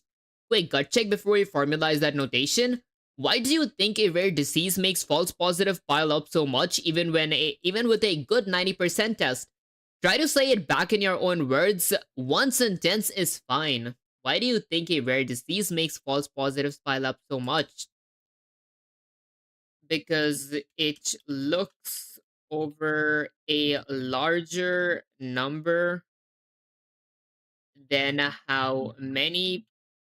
Wait, gut check before you formalize that notation. Why do you think a rare disease makes false positive pile up so much even with a good 90% test? Try to say it back in your own words. One sentence is fine. Why do you think a rare disease makes false positives pile up so much? Because it looks over a larger number than how many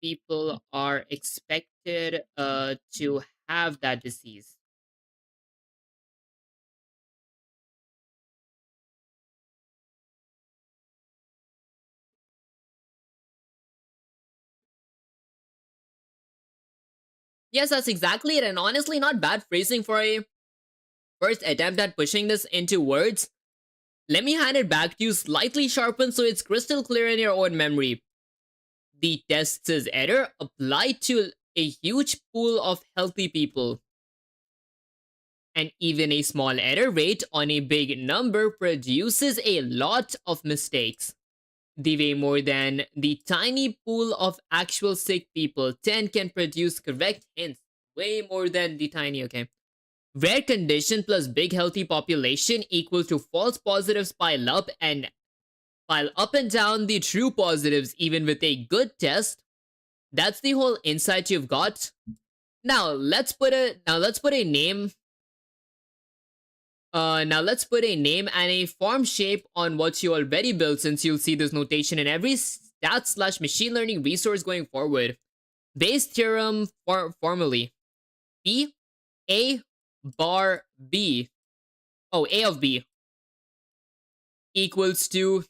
people are expected to have that disease. Yes, that's exactly it, and honestly not bad phrasing for a first attempt at pushing this into words. Let me hand it back to you slightly sharpened so it's crystal clear in your own memory. The test's error applied to a huge pool of healthy people. And even a small error rate on a big number produces a lot of mistakes. The way more than the tiny pool of actual sick people, 10 can produce correct hints. Way more than the tiny, okay. Rare condition plus big healthy population equals to false positives pile up and down the true positives even with a good test. That's the whole insight you've got. Now let's put a name. Let's put a name and a form shape on what you already built, since you'll see this notation in every stats/machine learning resource going forward. Bayes' theorem formally. P A bar B. Oh, A of B equals to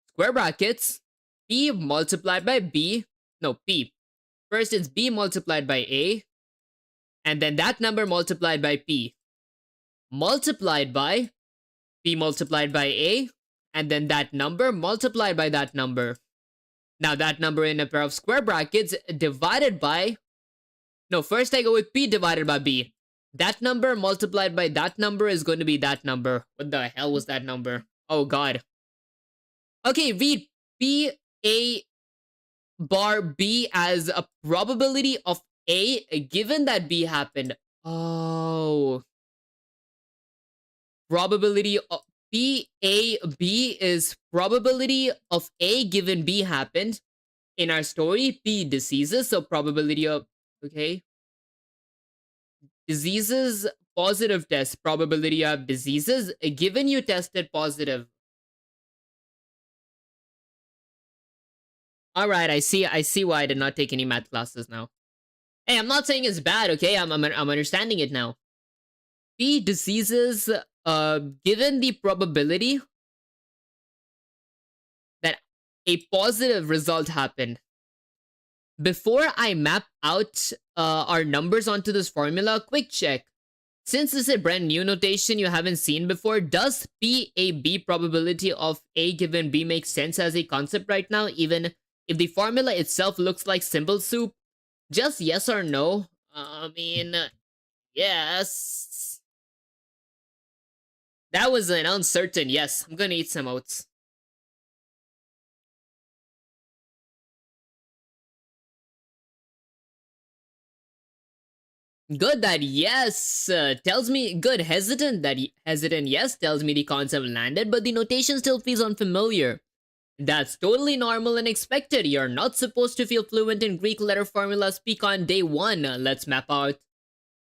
square brackets P multiplied by B. No, P. First it's B multiplied by A. And then that number multiplied by P. Multiplied by P multiplied by A. And then that number multiplied by that number. Now that number in a pair of square brackets divided by... No, first I go with P divided by B. That number multiplied by that number is going to be that number. What the hell was that number? Oh god. Okay, read P A bar B as a probability of A given that B happened. Oh. Probability of B, A, B is probability of A given B happened. In our story, B diseases, so probability of, okay. Diseases, positive test, probability of diseases, given you tested positive. All right, I see why I did not take any math classes now. Hey, I'm not saying it's bad, okay? I'm understanding it now. B diseases, given the probability that a positive result happened. Before I map out our numbers onto this formula, quick check. Since this is a brand new notation you haven't seen before, does PAB probability of A given B make sense as a concept right now, even if the formula itself looks like symbol soup? Just yes or no? I mean, yes. That was an uncertain yes. I'm gonna eat some oats. Good that yes tells me, good hesitant that hesitant yes tells me the concept landed, but the notation still feels unfamiliar. That's totally normal and expected. You're not supposed to feel fluent in Greek letter formulas peak on day 1. Let's map out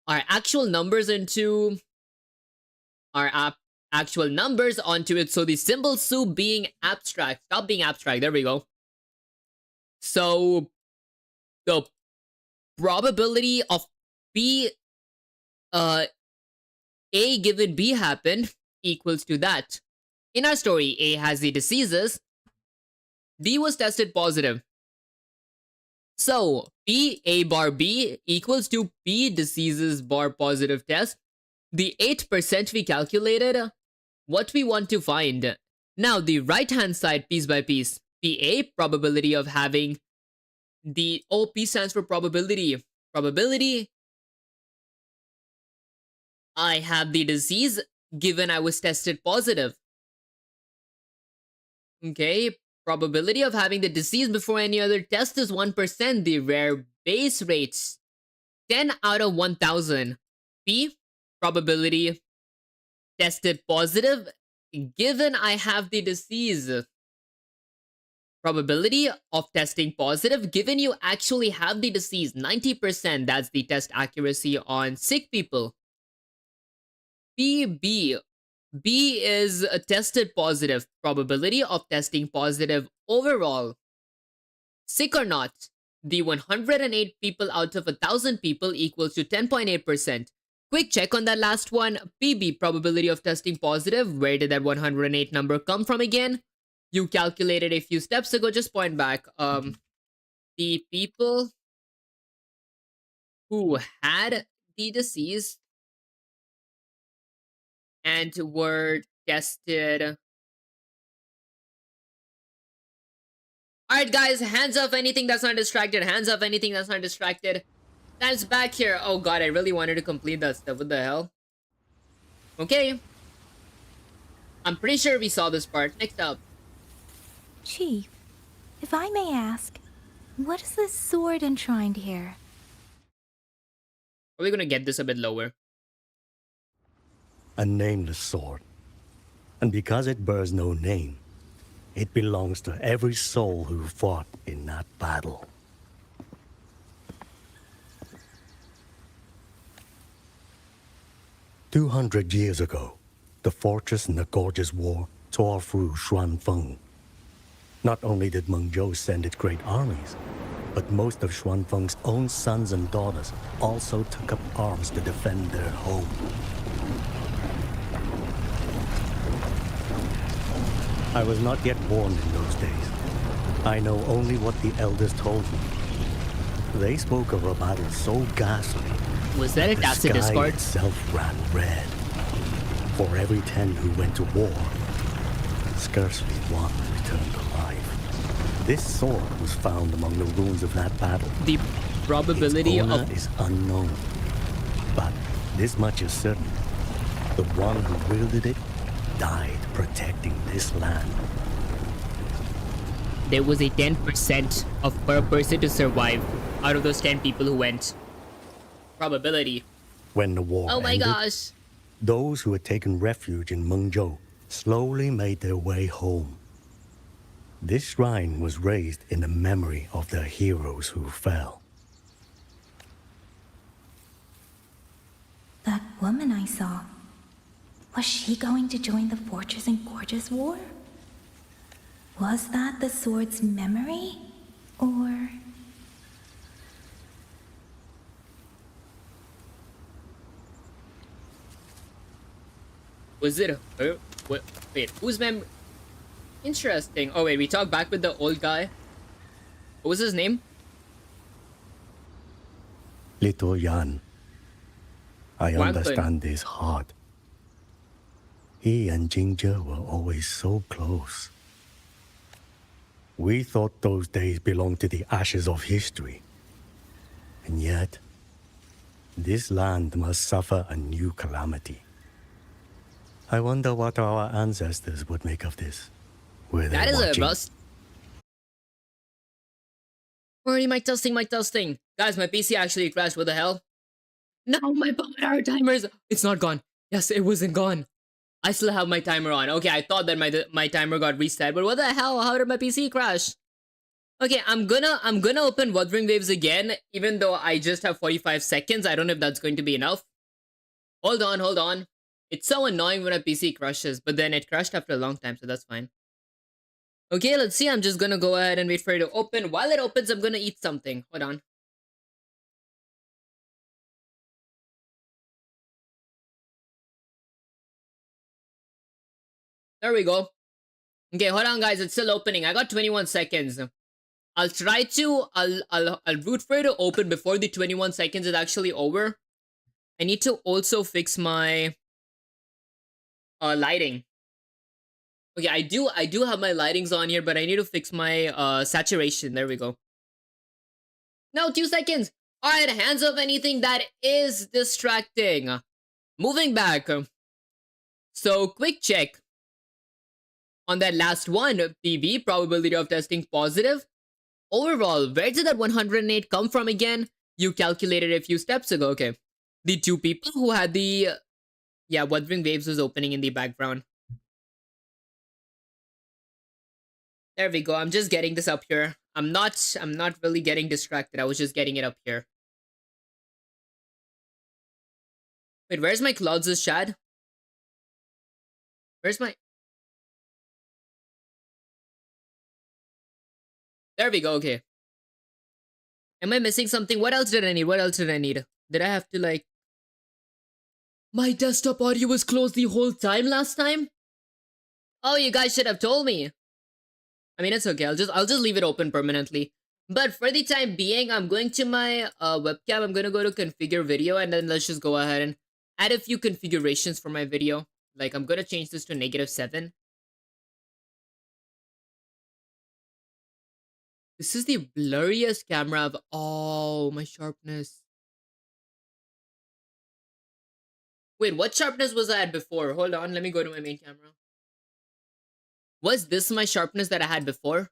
our actual numbers into our actual numbers onto it. So the symbol soup being abstract. Stop being abstract. There we go. So the probability of B, A given B happened equals to that. In our story, A has the diseases. B was tested positive. So P A bar B equals to P diseases bar positive test. The 8% we calculated, what we want to find. Now the right hand side piece by piece. PA, probability of having the, oh, P stands for probability. Probability. I have the disease given I was tested positive. Okay, probability of having the disease before any other test is 1%. The rare base rates 10 out of 1000. P, probability tested positive given I have the disease. Probability of testing positive given you actually have the disease, 90%. That's the test accuracy on sick people. PB. B is tested positive. Probability of testing positive overall. Sick or not, the 108 people out of 1000 people equals to 10.8%. Quick check on that last one. PB, probability of testing positive. Where did that 108 number come from again? You calculated a few steps ago. Just point back. The people who had the disease and were tested. Alright guys, hands up anything that's not distracted. Hands up anything that's not distracted. That's back here. Oh god, I really wanted to complete that stuff. What the hell? Okay. I'm pretty sure we saw this part. Next up. Chief, if I may ask, what is this sword enshrined here? Are we gonna get this a bit lower? A nameless sword. And because it bears no name, it belongs to every soul who fought in that battle. "200 years ago, the fortress in the Gorgeous War tore through Xuanfeng. Not only did Meng Zhou send its great armies, but most of Xuanfeng's own sons and daughters also took up arms to defend their home. I was not yet born in those days. I know only what the elders told me. They spoke of a battle so ghastly, Was that a the Tacit sky Discord? itself ran red. For every 10 who went to war, scarcely one returned alive. This sword was found among the ruins of that battle. The probability Its owner of is unknown, but this much is certain. The one who wielded it died protecting this land. there was a 10% of per person to survive out of those 10 people who went. Probability. When the war Oh my ended, gosh. those who had taken refuge in Mengzhou slowly made their way home. This shrine was raised in the memory of the heroes who fell. That woman I saw, was she going to join the Fortress and Gorges War? Was that the sword's memory? Or... Was it her? Wait, whose mem? Interesting. Oh wait, we talked back with the old guy. What was his name? Little Yan, I Wang understand his heart. He and Jingzhe were always so close. We thought those days belonged to the ashes of history. And yet, this land must suffer a new calamity. I wonder what our ancestors would make of this. Were they That is watching? a rust. Already mic testing. Guys, my PC actually crashed. What the hell? No, my power timers. It's not gone. Yes, it wasn't gone. I still have my timer on. Okay, I thought that my timer got reset, but what the hell? How did my PC crash? Okay, I'm gonna open Wuthering Waves again, even though I just have 45 seconds. I don't know if that's going to be enough. Hold on. It's so annoying when a PC crashes, but then it crashed after a long time, so that's fine. Okay, let's see. I'm just gonna go ahead and wait for it to open. While it opens, I'm gonna eat something. Hold on. There we go. Okay, hold on, guys. It's still opening. I got 21 seconds. I'll try to. I'll root for it to open before the 21 seconds is actually over. I need to also fix my lighting. Okay, I do have my lightings on here, but I need to fix my saturation. There we go. No, 2 seconds. All right, hands up anything that is distracting. Moving back. So, quick check. On that last one, PV, probability of testing positive. Overall, where did that 108 come from again? You calculated a few steps ago. Okay. The two people who had the... Yeah, Wuthering Waves was opening in the background. There we go. I'm just getting this up here. I'm not really getting distracted. I was just getting it up here. Wait, where's my Clouds' Shad? Where's my... There we go, okay. Am I missing something? What else did I need? Did I have to, like... My desktop audio was closed the whole time last time? Oh, you guys should have told me. I mean, it's okay. I'll just leave it open permanently. But for the time being, I'm going to my webcam. I'm gonna go to configure video, and then let's just go ahead and add a few configurations for my video. Like, I'm gonna change this to -7. This is the blurriest camera I've... Oh, my sharpness. Wait, what sharpness was I at before? Hold on, let me go to my main camera. Was this my sharpness that I had before?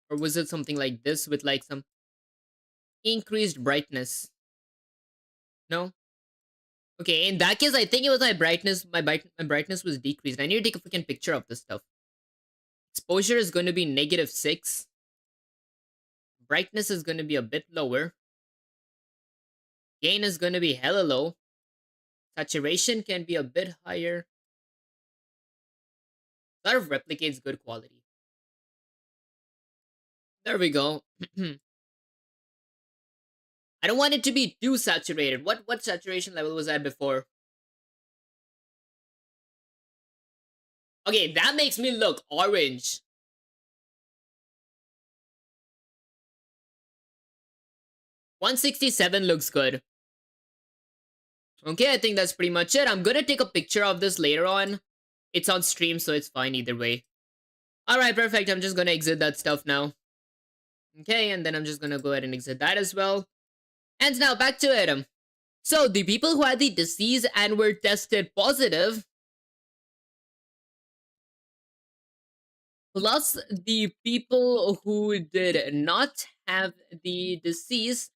Or was it something like this with like some increased brightness? No? Okay, in that case, I think it was my brightness. My brightness was decreased. I need to take a freaking picture of this stuff. Exposure is going to be -6. Brightness is going to be a bit lower. Gain is going to be hella low. Saturation can be a bit higher. Sort of replicates good quality. There we go. I don't want it to be too saturated. What saturation level was I at before? Okay, that makes me look orange. $167 looks good. Okay, I think that's pretty much it. I'm gonna take a picture of this later on. It's on stream, so it's fine either way. Alright, perfect. I'm just gonna exit that stuff now. Okay, and then I'm just gonna go ahead and exit that as well. And now back to it. So, the people who had the disease and were tested positive plus the people who did not have the disease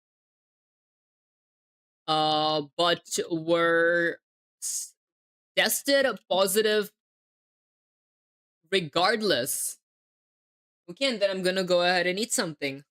but were tested positive regardless. Okay, and then I'm gonna go ahead and eat something.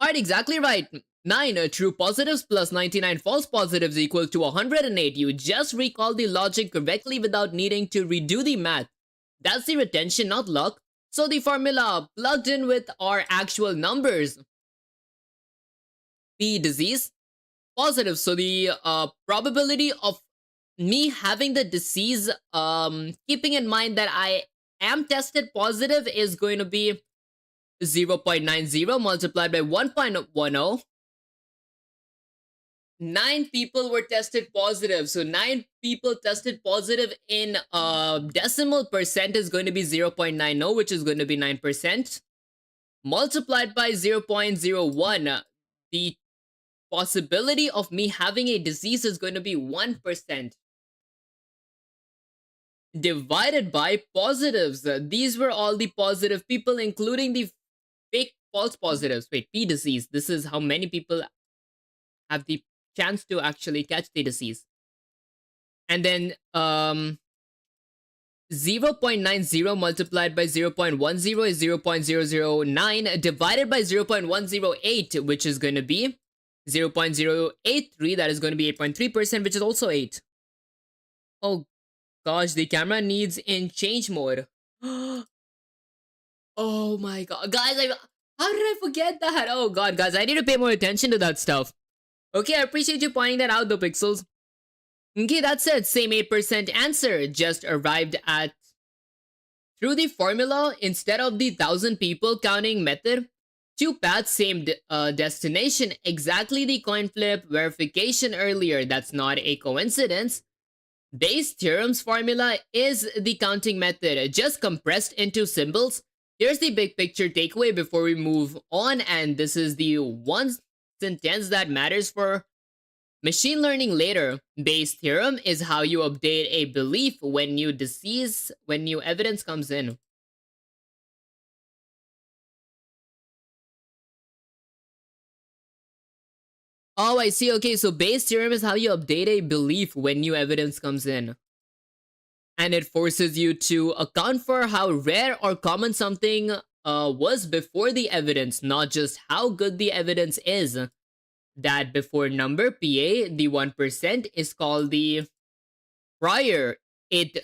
Alright, exactly right. 9 true positives plus 99 false positives equal to 108. You just recall the logic correctly without needing to redo the math. That's the retention, not luck. So the formula plugged in with our actual numbers. P disease, positive. So the probability of me having the disease, keeping in mind that I am tested positive, is going to be 0.90 multiplied by 1.10. 9 people were tested positive. So 9 people tested positive in decimal percent is going to be 0.90, which is going to be 9%. Multiplied by 0.01. The possibility of me having a disease is going to be 1%. Divided by positives. These were all the positive people, including the fake false positives. Wait, P disease. This is how many people have the chance to actually catch the disease. And then 0.90 multiplied by 0.10 is 0.009 divided by 0.108, which is going to be 0.083. That is going to be 8.3%, which is also 8. Oh gosh, the camera needs in change mode. Oh my god. Guys, how did I forget that? Oh god, guys, I need to pay more attention to that stuff. Okay, I appreciate you pointing that out though, Pixels. Okay, that's it. Same 8% answer. Just arrived at through the formula instead of the 1,000 people counting method. 2 paths, same destination. Exactly the coin flip verification earlier. That's not a coincidence. Bayes' theorem's formula is the counting method, just compressed into symbols. Here's the big picture takeaway before we move on, and this is the one sentence that matters for machine learning later. Bayes' theorem is how you update a belief when new evidence comes in. Oh, I see. Okay, so Bayes' theorem is how you update a belief when new evidence comes in. And it forces you to account for how rare or common something was before the evidence, not just how good the evidence is. That before number, PA, the 1%, is called the prior. It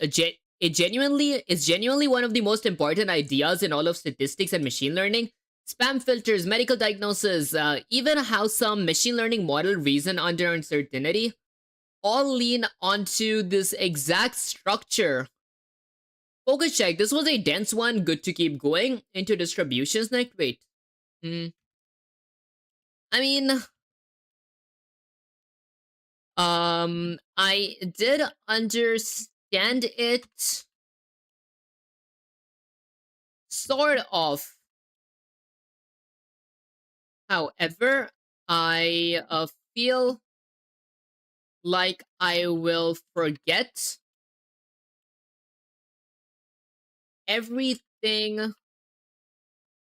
genuinely is genuinely one of the most important ideas in all of statistics and machine learning. Spam filters, medical diagnosis, even how some machine learning model reason under uncertainty, all lean onto this exact structure. Focus check. This was a dense one. Good to keep going. Into distributions next. Wait. I mean, I did understand it sort of. However, I feel like I will forget everything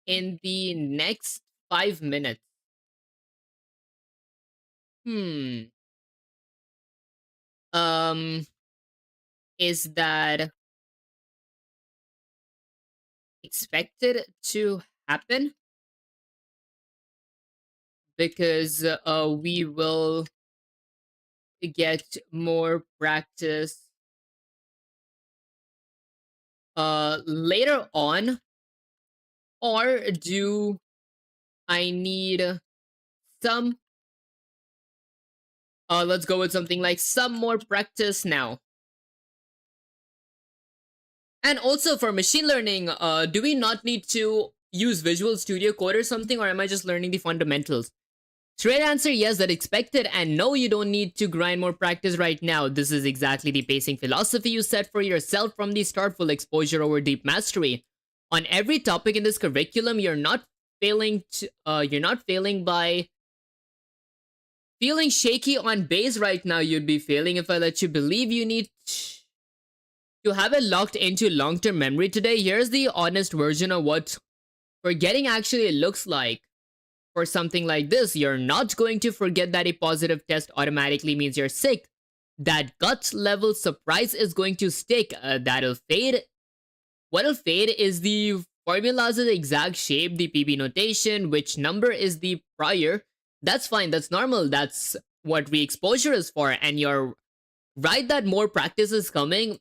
in the next 5 minutes. Is that expected to happen? Because we will get more practice later on, or do I need some let's go with something like some more practice now. And also for machine learning, do we not need to use Visual Studio Code or something, or am I just learning the fundamentals? Straight answer, yes, that expected, and no, you don't need to grind more practice right now. This is exactly the pacing philosophy you set for yourself from the start: full exposure over deep mastery. On every topic in this curriculum, you're not failing by feeling shaky on base right now. You'd be failing if I let you believe you need to have it locked into long-term memory today. Here's the honest version of what forgetting actually looks like. For something like this, you're not going to forget that a positive test automatically means you're sick. That gut level surprise is going to stick. That'll fade. What'll fade is the formula's exact shape, the PB notation, which number is the prior. That's fine, that's normal, that's what re-exposure is for, and you're right that more practice is coming.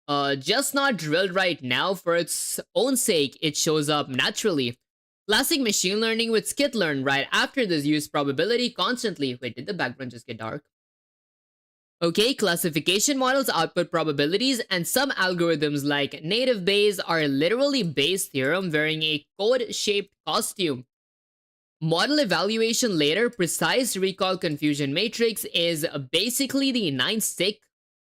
Just not drilled right now for its own sake. It shows up naturally. Classic machine learning with skitlearn right after this. Use probability constantly. Wait, did the background just get dark? Okay, classification models output probabilities, and some algorithms like native Bayes are literally Bayes' theorem wearing a code-shaped costume. Model evaluation later, precise recall confusion matrix is basically the 9 sick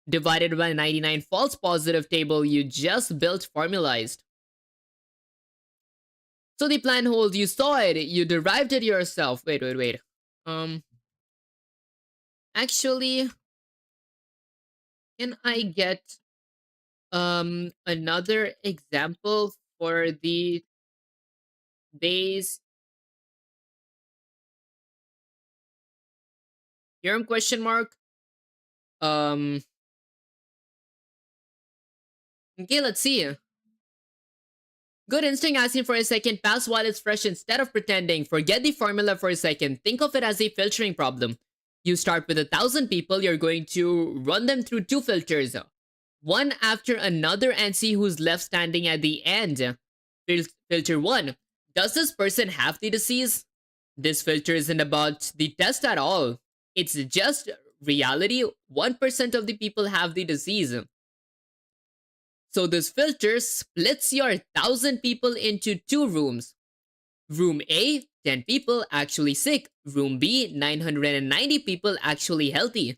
divided by 99 false positive table you just built formalized. So the plan holds, you saw it, you derived it yourself. Wait. Actually, can I get another example for the Bayes theorem question mark? Okay, let's see. Good instinct asking for a second pass while it's fresh instead of pretending. Forget the formula for a second. Think of it as a filtering problem. You start with 1,000 people, you're going to run them through 2 filters, one after another, and see who's left standing at the end. Filter 1. Does this person have the disease? This filter isn't about the test at all. It's just reality. 1% of the people have the disease. So this filter splits your 1,000 people into 2 rooms. Room A, 10 people actually sick. Room B, 990 people actually healthy.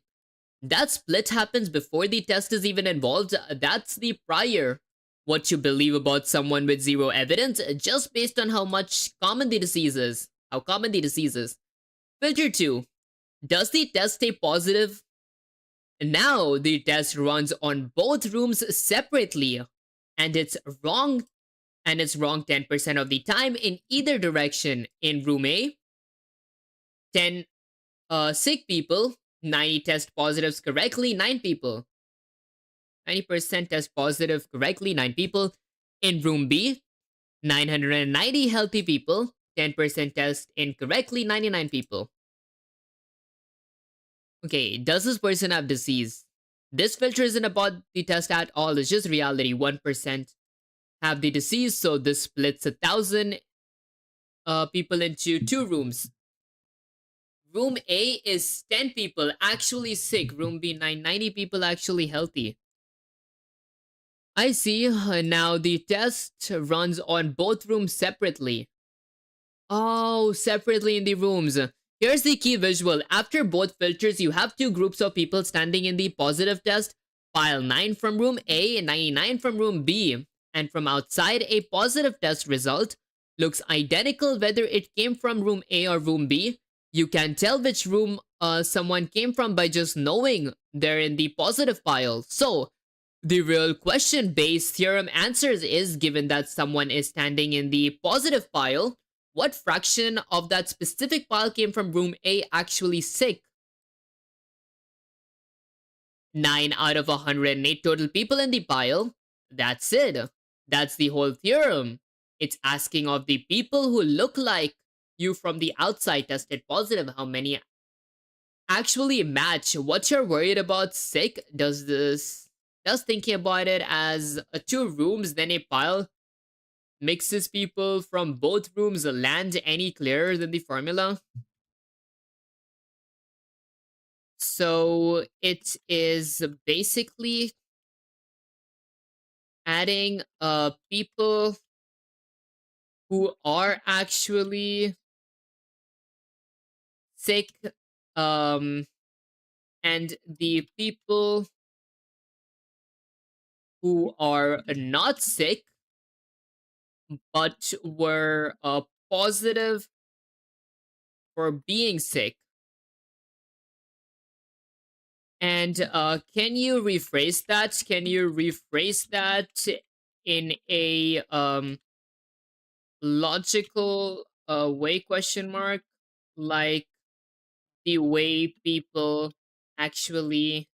That split happens before the test is even involved. That's the prior. What you believe about someone with 0 evidence, just based on how common the disease is. Filter 2. Does the test stay positive? Now the test runs on both rooms separately, and it's wrong 10% of the time in either direction. In room A, 10 sick people, 90 test positives correctly, 9 people. 90% test positive correctly, 9 people. In room B, 990 healthy people, 10% test incorrectly, 99 people. Okay, does this person have disease? This filter isn't about the test at all, it's just reality. 1% have the disease, so this splits 1,000 people into 2 rooms. Room A is 10 people actually sick. Room B, 990 people actually healthy. I see. Now the test runs on both rooms separately. Oh, separately in the rooms. Here's the key visual. After both filters, you have 2 groups of people standing in the positive test. File 9 from room A and 99 from room B. And from outside, a positive test result looks identical whether it came from room A or room B. You can tell which room someone came from by just knowing they're in the positive pile. So, the real question Bayes' theorem answers is, given that someone is standing in the positive pile, what fraction of that specific pile came from room A actually sick? 9 out of 108 total people in the pile. That's it. That's the whole theorem. It's asking of the people who look like you from the outside tested positive, how many actually match what you're worried about sick. Does thinking about it as 2 rooms, then a pile mixes people from both rooms land any clearer than the formula? So it is basically adding people who are actually sick, and the people who are not sick but were positive for being sick. And can you rephrase that? Can you rephrase that in a logical way? Question mark. Like the way people actually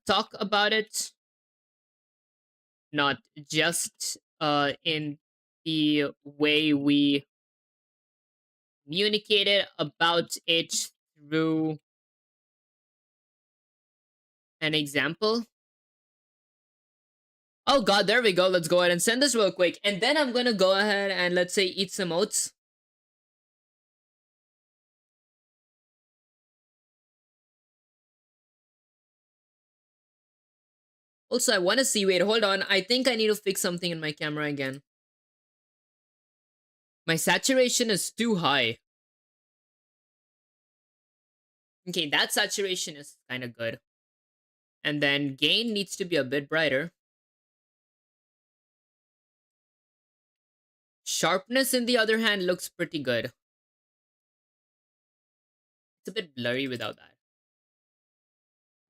talk about it, not just in the way we communicated about it through an example. Oh god, there we go. Let's go ahead and send this real quick. And then I'm gonna go ahead and, let's say, eat some oats. Also, I want to see. Wait, hold on. I think I need to fix something in my camera again. My saturation is too high. Okay, that saturation is kind of good. And then gain needs to be a bit brighter. Sharpness, in the other hand, looks pretty good. It's a bit blurry without that.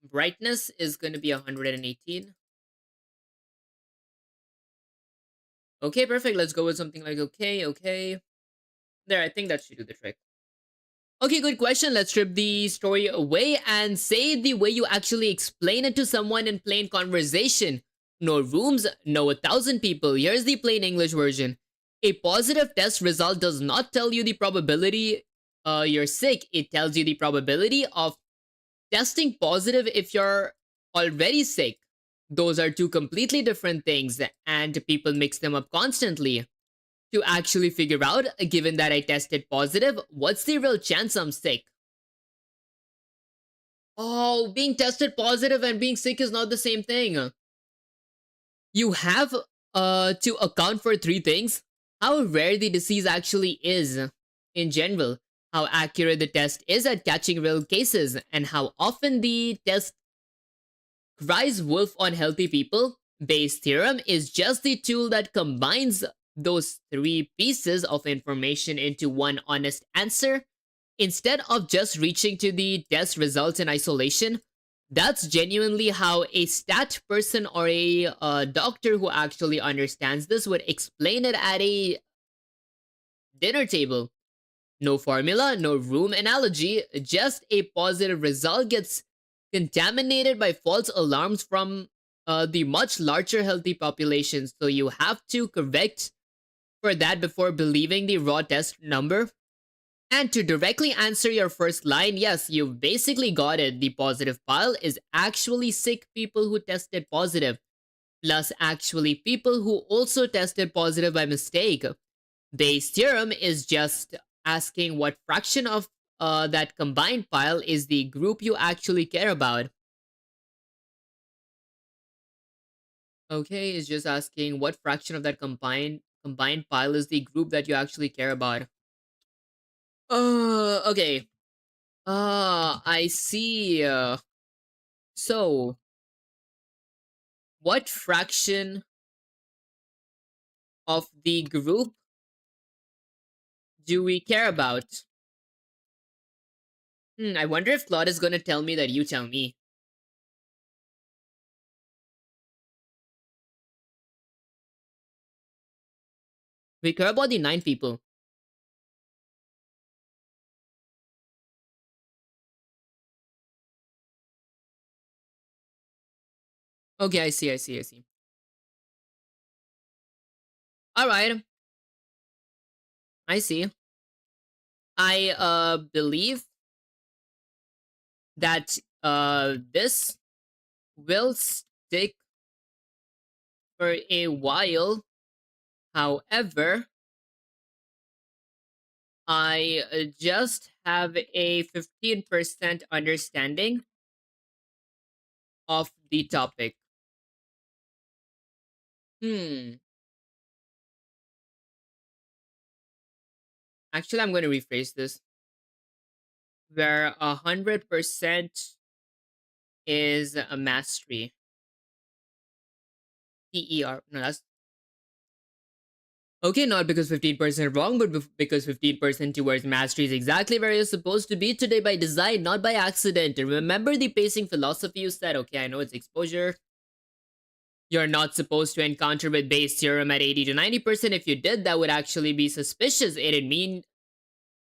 Brightness is going to be 118. Okay, perfect. Let's go with something like okay. There, I think that should do the trick. Okay, good question. Let's strip the story away and say it the way you actually explain it to someone in plain conversation. No rooms, no 1,000 people. Here's the plain English version. A positive test result does not tell you the probability you're sick. It tells you the probability of testing positive if you're already sick. Those are two completely different things, and people mix them up constantly. To actually figure out, given that I tested positive, what's the real chance I'm sick? Oh, being tested positive and being sick is not the same thing. You have to account for three things: how rare the disease actually is in general, how accurate the test is at catching real cases, and how often the test cries wolf on healthy people. Bayes' theorem is just the tool that combines those three pieces of information into one honest answer, instead of just reaching to the test results in isolation. That's genuinely how a stat person or a doctor who actually understands this would explain it at a dinner table. No formula, no room analogy, just a positive result gets contaminated by false alarms from the much larger healthy population. So you have to correct for that before believing the raw test number. And to directly answer your first line, yes, you've basically got it. The positive pile is actually sick people who tested positive, plus actually people who also tested positive by mistake. Bayes' theorem is just asking what fraction of that combined pile is the group you actually care about. Okay, it's just asking what fraction of that combined pile is the group that you actually care about. Okay. I see. So, what fraction of the group do we care about? I wonder if Claude is gonna tell me that you tell me. We care about the 9 people. Okay, I see. Alright. I see. I believe that this will stick for a while. However, I just have a 15% understanding of the topic. Actually, I'm going to rephrase this. where 100% is a mastery. TER. No, that's okay, not because 15% wrong, but because 15% towards mastery is exactly where you're supposed to be today by design, not by accident. And remember the pacing philosophy you said. Okay, I know it's exposure. You're not supposed to encounter with Bayes' theorem at 80 to 90%. If you did, that would actually be suspicious. It'd mean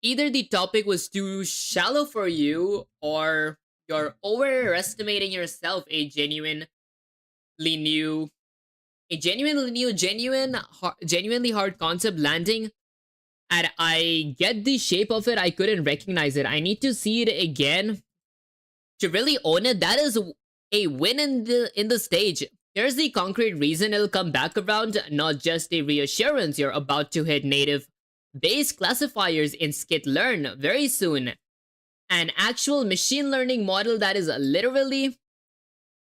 either the topic was too shallow for you or you're overestimating yourself. Genuinely hard concept landing, and I get the shape of it. I couldn't recognize it. I need to see it again to really own it. That is a win in the stage. Here's the concrete reason it'll come back around, not just a reassurance. You're about to hit native Bayes classifiers in skitlearn very soon. An actual machine learning model that is literally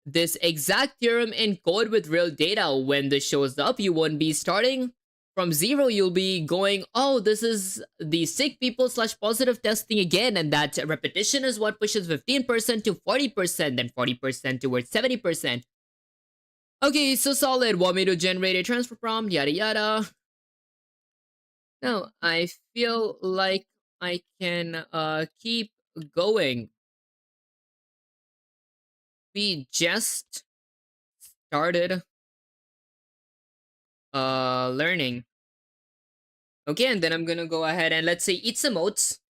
this exact theorem in code with real data. When this shows up, you won't be starting from zero. You'll be going, oh, this is the sick people / positive testing again. And that repetition is what pushes 15% to 40%, then 40% towards 70%. Okay, so solid. Want me to generate a transfer prompt, yada yada. Now, I feel like I can keep going. We just started learning. Okay, and then I'm gonna go ahead and let's say eat some oats.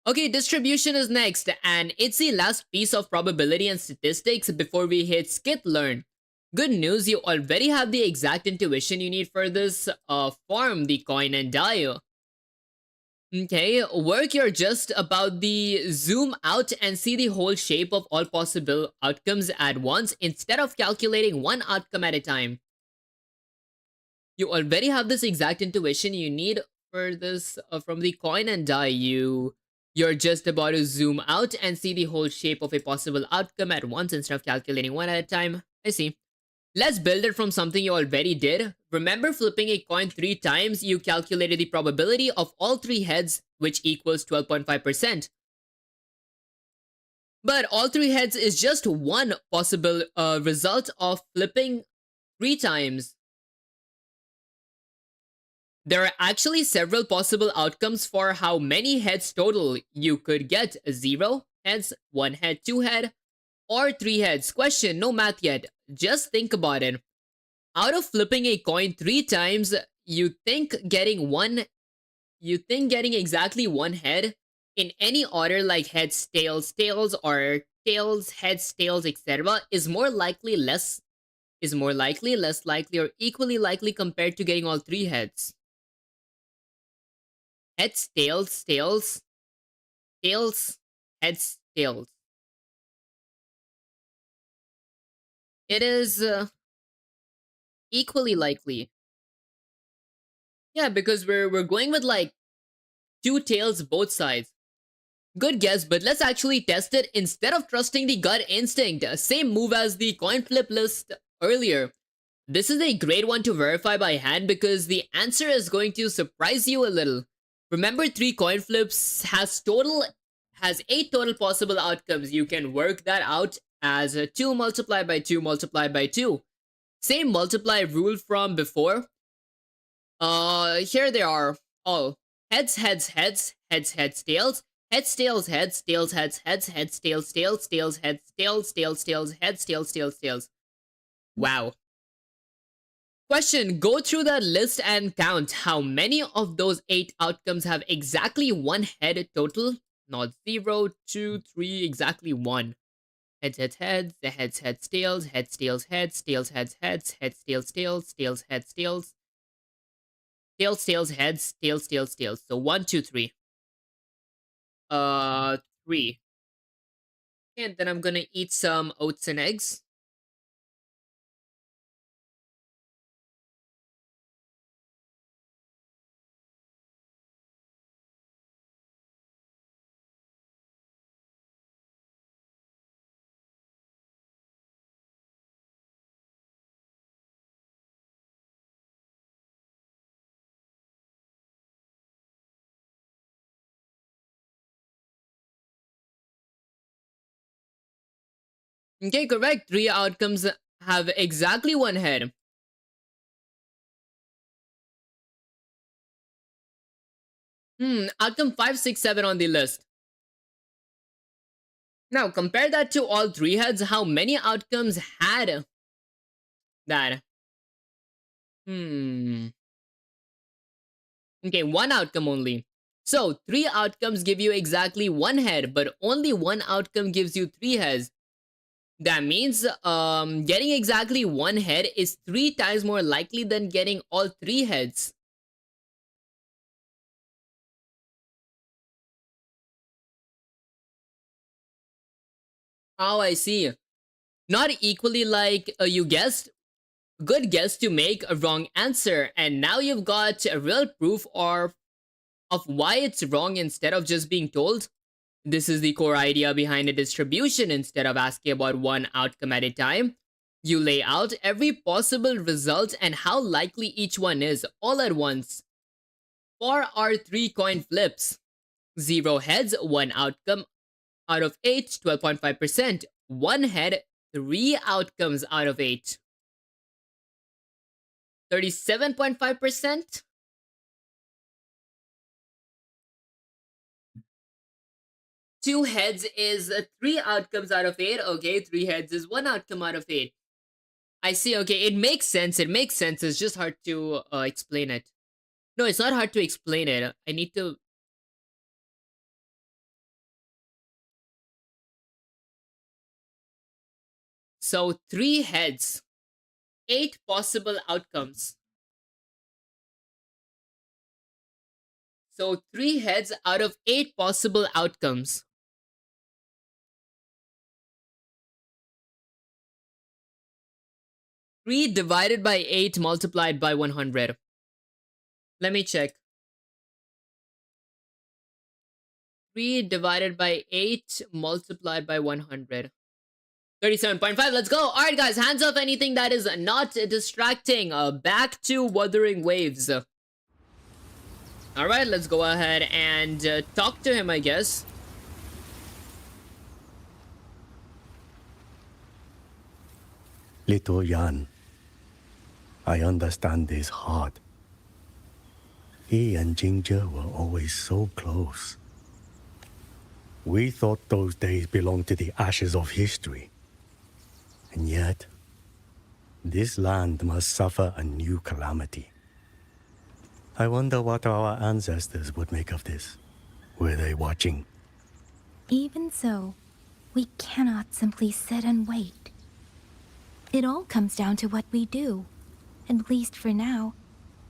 Okay, distribution is next, and it's the last piece of probability and statistics before we hit skitlearn. Good news, you already have the exact intuition you need for this farm, the coin and die. Okay, work you're just about the zoom out and see the whole shape of all possible outcomes at once instead of calculating one outcome at a time. You already have this exact intuition you need for this from the coin and die. You're just about to zoom out and see the whole shape of a possible outcome at once instead of calculating one at a time. I see. Let's build it from something you already did. Remember flipping a coin 3 times, you calculated the probability of all 3 heads, which equals 12.5%. But all 3 heads is just one possible result of flipping 3 times. There are actually several possible outcomes for how many heads total you could get. 0 heads, 1 head, 2 head, or 3 heads. Question, no math yet. Just think about it. Out of flipping a coin 3 times, you think getting exactly 1 head in any order like heads, tails, tails, or tails, heads, tails, etc. is more likely, less likely, or equally likely compared to getting all 3 heads. Heads, tails, tails, tails, heads, tails. It is equally likely. Yeah, because we're going with like 2 tails both sides. Good guess, but let's actually test it instead of trusting the gut instinct. Same move as the coin flip list earlier. This is a great one to verify by hand because the answer is going to surprise you a little. Remember, 3 coin flips has 8 total possible outcomes. You can work that out as 2 multiplied by 2 multiplied by 2. Same multiply rule from before. Here they are all. Heads, heads, heads, heads, heads, tails. Heads, tails, heads, tails, heads, heads, heads, tails, tails, tails, heads, tails, tails, tails, heads, tails, tails, tails. Wow. Question, go through that list and count how many of those 8 outcomes have exactly 1 head total. Not 0, 2, 3, exactly 1. Heads, heads, heads, heads, heads, tails, heads, tails, heads, tails, heads, heads, heads, tails, tails, tails, heads, tails. Tails, tails, heads, tails, tails, tails. So 1, 2, 3. 3. And then I'm gonna eat some oats and eggs. Okay, correct. 3 outcomes have exactly 1 head. Outcome 5, 6, 7 on the list. Now, compare that to all 3 heads. How many outcomes had that? Okay, 1 outcome only. So, 3 outcomes give you exactly 1 head, but only 1 outcome gives you 3 heads. That means getting exactly 1 head is 3 times more likely than getting all 3 heads. Oh, I see. Not equally like you guessed. Good guess to make a wrong answer, and now you've got a real proof of why it's wrong instead of just being told. This is the core idea behind a distribution. Instead of asking about one outcome at a time, you lay out every possible result and how likely each one is all at once. For our 3 coin flips, 0 heads, 1 outcome out of 8, 12.5%. 1 head, 3 outcomes out of 8, 37.5%. 2 heads is 3 outcomes out of 8. Okay, 3 heads is 1 outcome out of 8. I see. Okay, it makes sense. It makes sense. It's just hard to explain it. No, it's not hard to explain it. I need to... So 3 heads, 8 possible outcomes. So 3 heads out of 8 possible outcomes. Three divided by 8 multiplied by 100. Let me check. 3 divided by 8 multiplied by 100. 37.5. Let's go. All right, guys. Hands off anything that is not distracting. Back to Wuthering Waves. All right, let's go ahead and talk to him, I guess. Little Yan, I understand this hard. He and Ginger were always so close. We thought those days belonged to the ashes of history. And yet, this land must suffer a new calamity. I wonder what our ancestors would make of this. Were they watching? Even so, we cannot simply sit and wait. It all comes down to what we do. At least for now,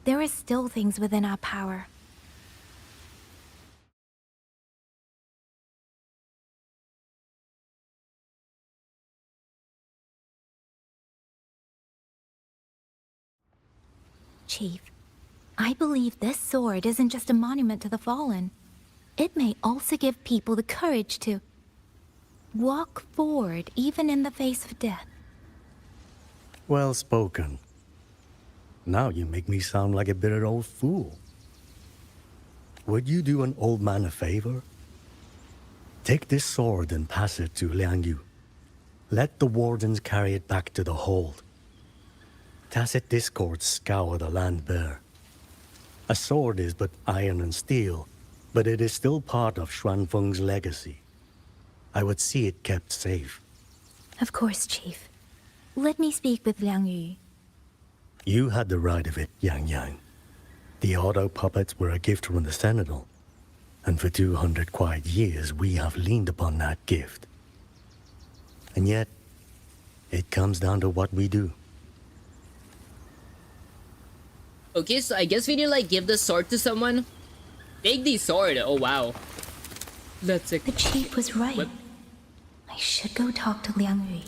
there are still things within our power. Chief, I believe this sword isn't just a monument to the fallen. It may also give people the courage to walk forward even in the face of death. Well spoken. Now you make me sound like a bitter old fool. Would you do an old man a favor? Take this sword and pass it to Liang Yu. Let the wardens carry it back to the hold. Tacit discords scour the land bare. A sword is but iron and steel, but it is still part of Xuanfeng's legacy. I would see it kept safe. Of course, Chief. Let me speak with Liang Yu. You had the right of it, Yang Yang. The auto puppets were a gift from the Sentinel, and for 200 quiet years we have leaned upon that gift. And yet, it comes down to what we do. Okay, so I guess we need to like give the sword to someone. Take the sword. Oh wow. That's a... The chief was right. What? I should go talk to Liang Yu.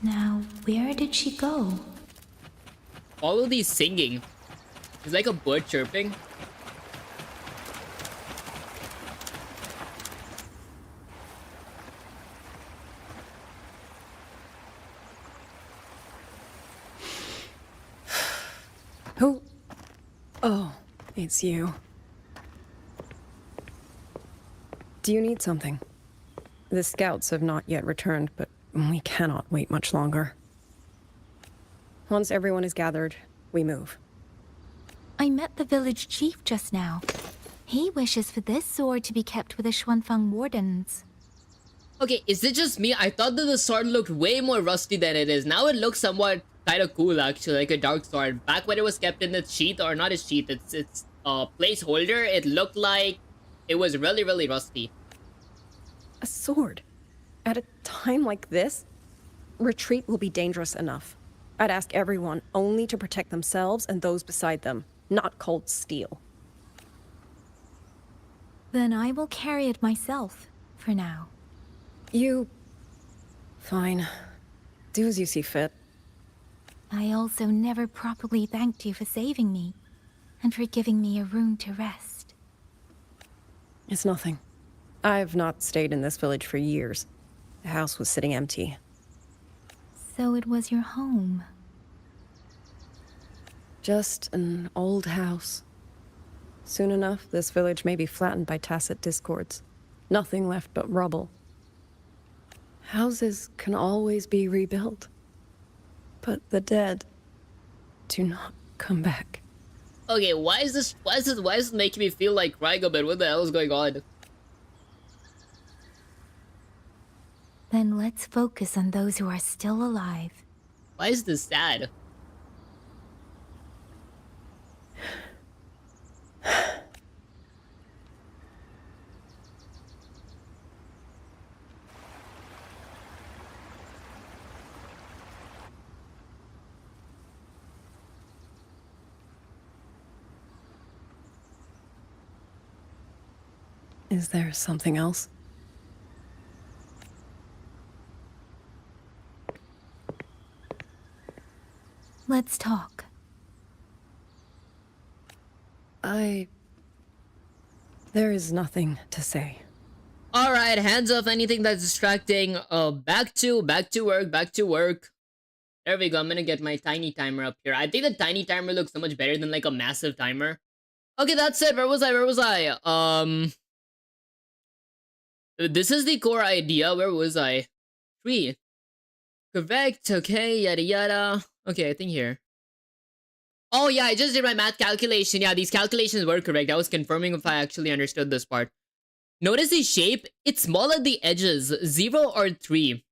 Now, where did she go? All of these singing. It's like a bird chirping. Who? Oh, it's you. Do you need something? The scouts have not yet returned, but we cannot wait much longer. Once everyone is gathered, we move. I met the village chief just now. He wishes for this sword to be kept with the Xuanfeng wardens. Okay, is it just me? I thought that the sword looked way more rusty than it is. Now it looks somewhat kind of cool, actually, like a dark sword. Back when it was kept in its sheath, or not its sheath, its placeholder, it looked like it was really, really rusty. A sword? At a time like this? Retreat will be dangerous enough. I'd ask everyone only to protect themselves and those beside them, not cold steel. Then I will carry it myself, for now. You... Fine. Do as you see fit. I also never properly thanked you for saving me, and for giving me a room to rest. It's nothing. I've not stayed in this village for years. The house was sitting empty. So it was your home. Just an old house. Soon enough, this village may be flattened by tacit discords. Nothing left but rubble. Houses can always be rebuilt. But the dead do not come back. Okay, why is this making me feel like crying a bit? What the hell is going on? Then let's focus on those who are still alive. Why is this sad? Is there something else? Let's talk. There is nothing to say. Alright, hands off anything that's distracting. Back to work. There we go, I'm gonna get my tiny timer up here. I think the tiny timer looks so much better than like a massive timer. Okay, that's it. Where was I? This is the core idea. Where was I? 3. Correct, okay, yada yada. Okay, I think here. Oh yeah, I just did my math calculation. Yeah, these calculations were correct. I was confirming if I actually understood this part. Notice the shape. It's small at the edges, 0 or 3.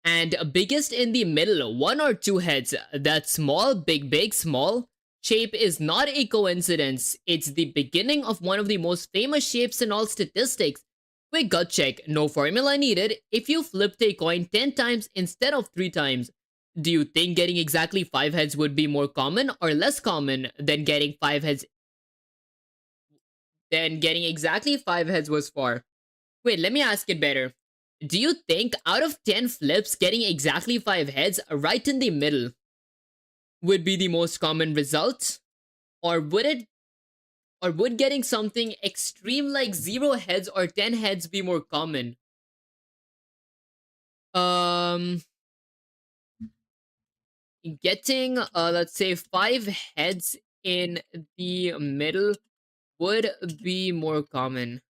And biggest in the middle, 1 or 2 heads. That small, big, small shape is not a coincidence. It's the beginning of one of the most famous shapes in all statistics. Quick gut check, no formula needed. If you flipped a coin 10 times instead of 3 times, do you think getting exactly 5 heads would be more common or less common than getting 5 heads? Then getting exactly 5 heads was far. Wait, let me ask it better. Do you think out of 10 flips, getting exactly 5 heads right in the middle would be the most common result? Or would getting something extreme like 0 heads or 10 heads be more common? Getting, let's say 5 heads in the middle would be more common.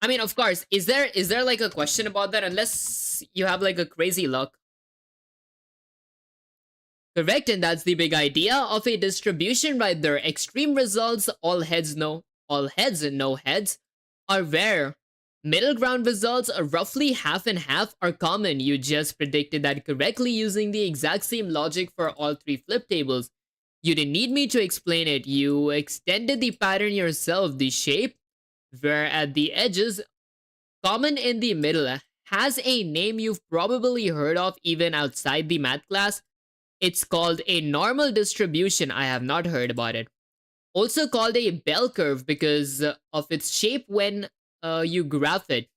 I mean, of course, is there like a question about that? Unless you have like a crazy luck. Correct, and that's the big idea of a distribution right there. Extreme results, all heads, no heads, are rare. Middle ground results, roughly half and half, are common. You just predicted that correctly using the exact same logic for all 3 flip tables. You didn't need me to explain it. You extended the pattern yourself. The shape, where at the edges, common in the middle, has a name you've probably heard of even outside the math class. It's called a normal distribution. I have not heard about it. Also called a bell curve because of its shape when you graph it.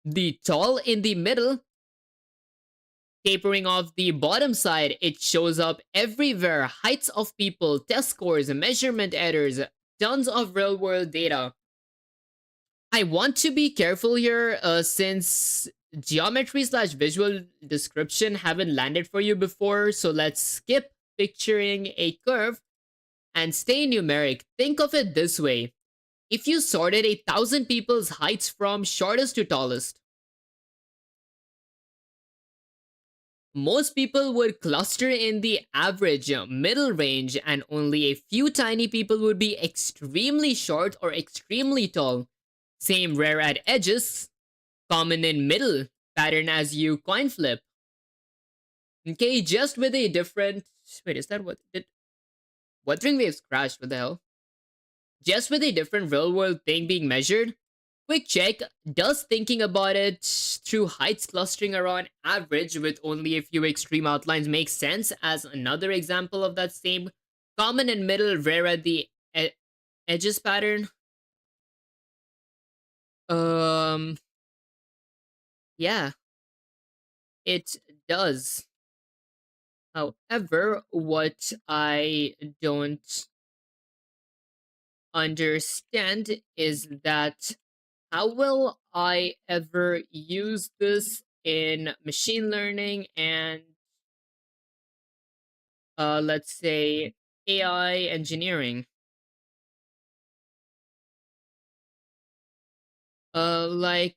The tall in the middle, tapering off the bottom side, it shows up everywhere. Heights of people, test scores, measurement errors, tons of real world data. I want to be careful here since geometry/visual description haven't landed for you before, so let's skip picturing a curve and stay numeric. Think of it this way. if you sorted 1,000 people's heights from shortest to tallest. Most people would cluster in the average middle range, and only a few tiny people would be extremely short or extremely tall. Same rare at edges, common in middle pattern as you coin flip. Okay, just with a different... Wait, is that what... Did Wuthering Waves crashed? What the hell? Just with a different real-world thing being measured. Quick check, does thinking about it through heights clustering around average with only a few extreme outlines make sense as another example of that same common and middle rare at the edges pattern? Yeah, it does. However, what I don't understand is that how will I ever use this in machine learning and let's say AI engineering? Like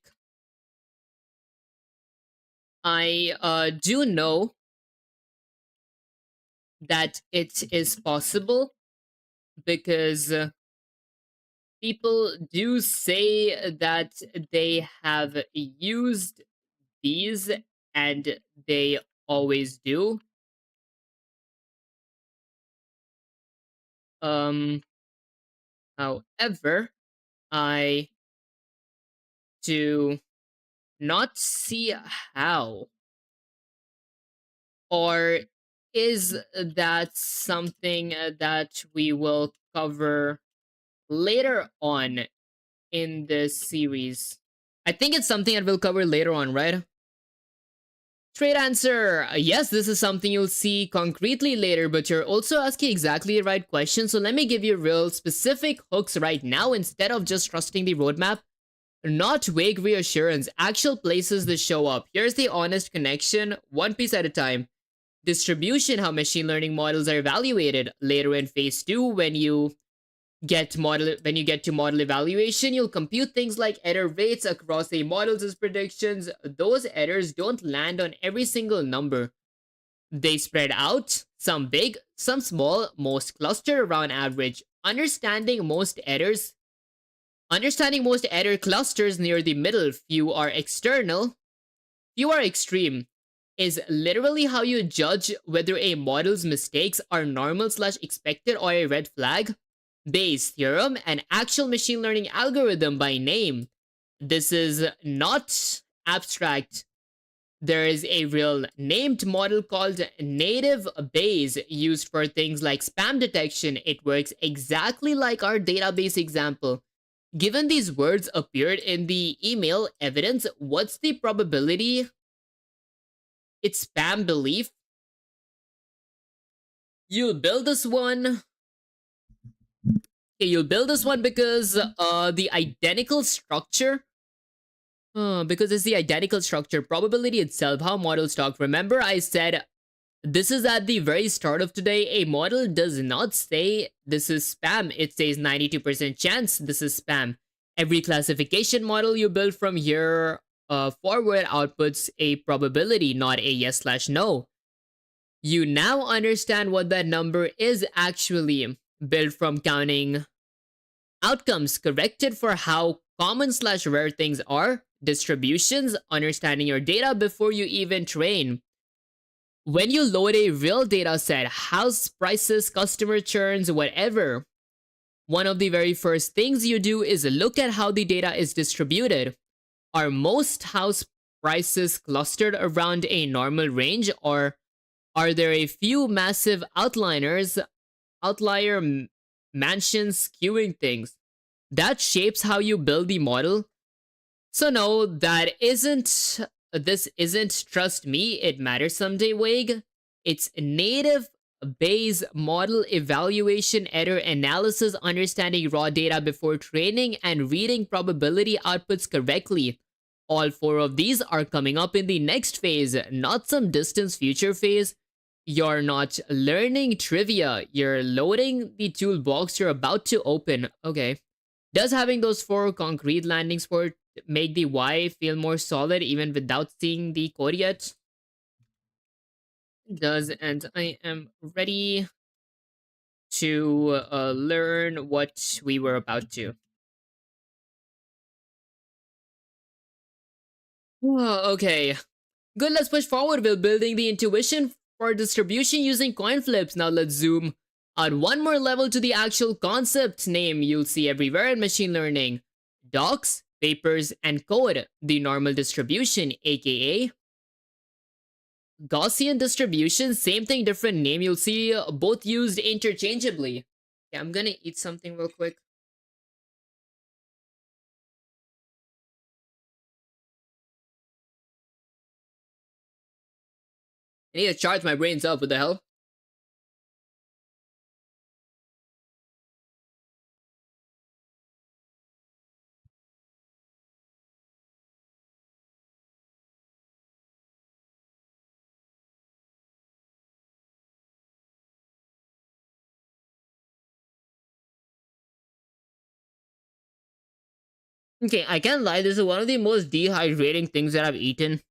I do know that it is possible because people do say that they have used these and they always do. However, I do not see how. Or is that something that we will cover later on in this series? I think it's something that we'll cover later on, right? Straight answer, yes, this is something you'll see concretely later, but you're also asking exactly the right question, so let me give you real specific hooks right now instead of just trusting the roadmap. Not vague reassurance, actual places that show up. Here's the honest connection, one piece at a time. Distribution, how machine learning models are evaluated. Later in phase 2, when you get to model evaluation, you'll compute things like error rates across a model's as predictions. Those errors don't land on every single number. They spread out, some big, some small, most cluster around average. Understanding most error clusters near the middle, few are external, few are extreme, is literally how you judge whether a model's mistakes are normal/expected or a red flag. Bayes' theorem, an actual machine learning algorithm by name. This is not abstract. There is a real named model called native Bayes used for things like spam detection. It works exactly like our database example. Given these words appeared in the email evidence, what's the probability it's spam belief? You'll build this one. Okay, you'll build this one because the identical structure. Because it's the identical structure. Probability itself, how models talk. Remember I said this is at the very start of today. A model does not say this is spam. It says 92% chance this is spam. Every classification model you build from here forward outputs a probability, not a yes/no. You now understand what that number is actually. Built from counting outcomes corrected for how common/rare things are, distributions, understanding your data before you even train. When you load a real data set, house prices, customer churns, whatever, one of the very first things you do is look at how the data is distributed. Are most house prices clustered around a normal range, or are there a few massive outlier mansions skewing things? That shapes how you build the model. So no, this isn't trust me, it matters someday vague. It's native Bayes model evaluation, error analysis, understanding raw data before training, and reading probability outputs correctly. All 4 of these are coming up in the next phase, not some distant future phase. You're not learning trivia, you're loading the toolbox you're about to open. Okay. Does having those 4 concrete landings for make the Y feel more solid even without seeing the code yet? It does, and I am ready to learn what we were about to. Okay, good, let's push forward. We're building the intuition for distribution using coin flips. Now let's zoom out one more level to the actual concept name you'll see everywhere in machine learning. Docs, papers, and code. The normal distribution, aka Gaussian distribution, same thing, different name. You'll see both used interchangeably. Okay, I'm gonna eat something real quick. I need to charge my brains up. What the hell? Okay, I can't lie, this is one of the most dehydrating things that I've eaten.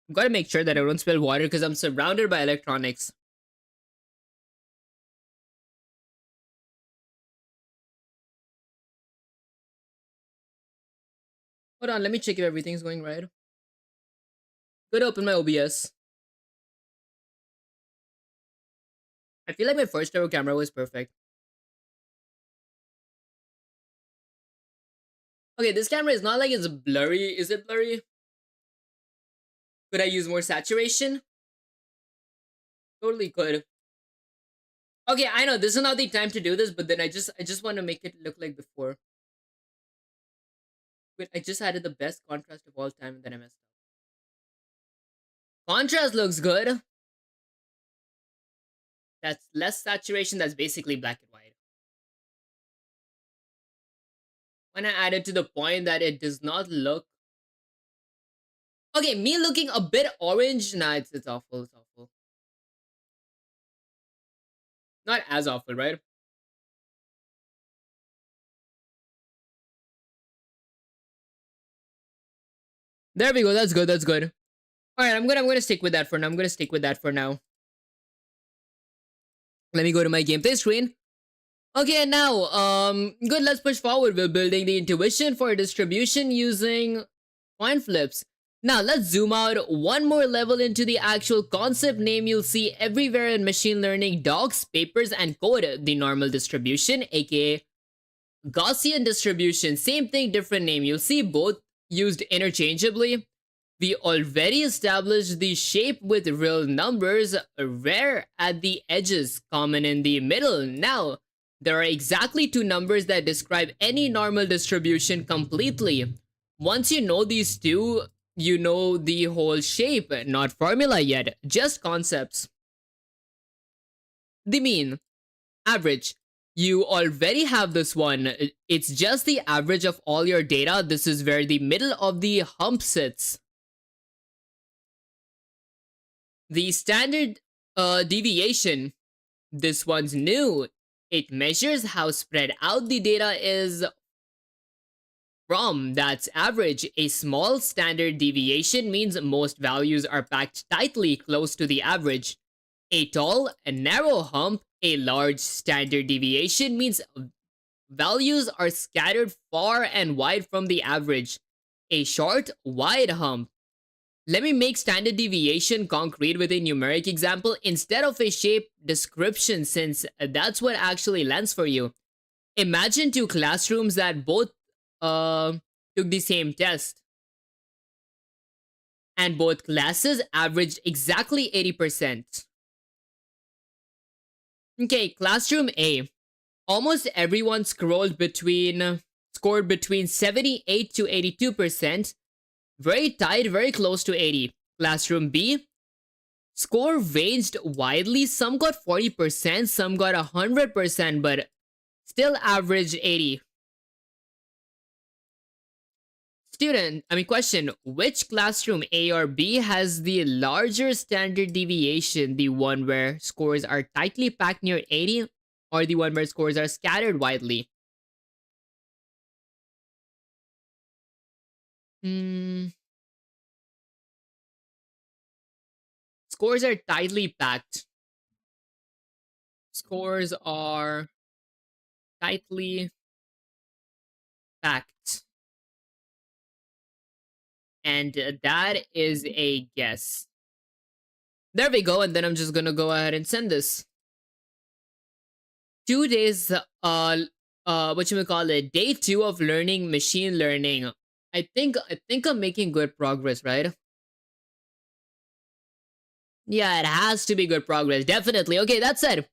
I've got to make sure that I don't spill water because I'm surrounded by electronics. Hold on, let me check if everything's going right. Good, open my OBS. I feel like my first ever camera was perfect. Okay, this camera is not like it's blurry. Is it blurry? Could I use more saturation? Totally could. Okay, I know this is not the time to do this, but then I just want to make it look like before. Wait, I just added the best contrast of all time and then I messed up. Contrast looks good. That's less saturation, that's basically black and white. When I add it to the point that it does not look... Okay, me looking a bit orange, nah, it's awful, it's awful. Not as awful, right? There we go, that's good, that's good. Alright, I'm gonna stick with that for now. Let me go to my gameplay screen. Okay, now, good, let's push forward. We're building the intuition for distribution using coin flips. Now, let's zoom out one more level into the actual concept name you'll see everywhere in machine learning: docs, papers, and code. The normal distribution, aka Gaussian distribution. Same thing, different name. You'll see both used interchangeably. We already established the shape with real numbers, rare at the edges, common in the middle. Now, there are exactly 2 numbers that describe any normal distribution completely. Once you know these 2, you know the whole shape, not formula yet, just concepts. The mean, average. You already have this one. It's just the average of all your data. This is where the middle of the hump sits. The standard deviation, this one's new. It measures how spread out the data is from. That's average. A small standard deviation means most values are packed tightly close to the average. A tall and narrow hump, a large standard deviation, means values are scattered far and wide from the average. A short, wide hump. Let me make standard deviation concrete with a numeric example instead of a shape description, since that's what actually lands for you. Imagine 2 classrooms that both took the same test. And both classes averaged exactly 80%. Okay, classroom A. Almost everyone scored between 78 to 82%. Very tight, very close to 80. Classroom B Score ranged widely. Some got 40%, some got 100%, but still averaged 80. Question, which classroom, A or B, has the larger standard deviation? The one where scores are tightly packed near 80, or the one where scores are scattered widely? Scores are tightly packed. Scores are tightly packed. And that is a guess. There we go, and then I'm just gonna go ahead and send this. 2 days, day 2 of learning machine learning. I think I'm making good progress, right? Yeah, it has to be good progress, definitely. Okay, that said,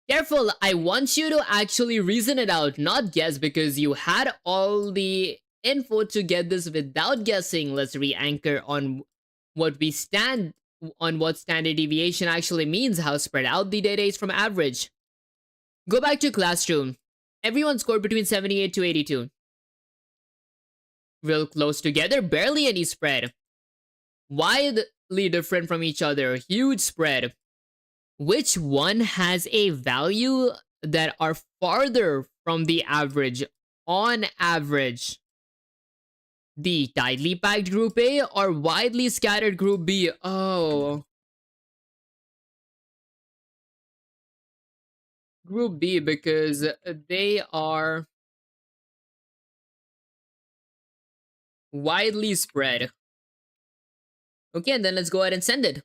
careful, I want you to actually reason it out, not guess, because you had all the info to get this without guessing. Let's re-anchor on what standard deviation actually means, how spread out the data is from average. Go back to classroom. Everyone scored between 78 to 82. Real close together, barely any spread. Widely different from each other, huge spread. Which one has a value that are farther from the average on average? The tightly packed group A or widely scattered group B? Oh. Group B, because they are widely spread. Okay, and then let's go ahead and send it.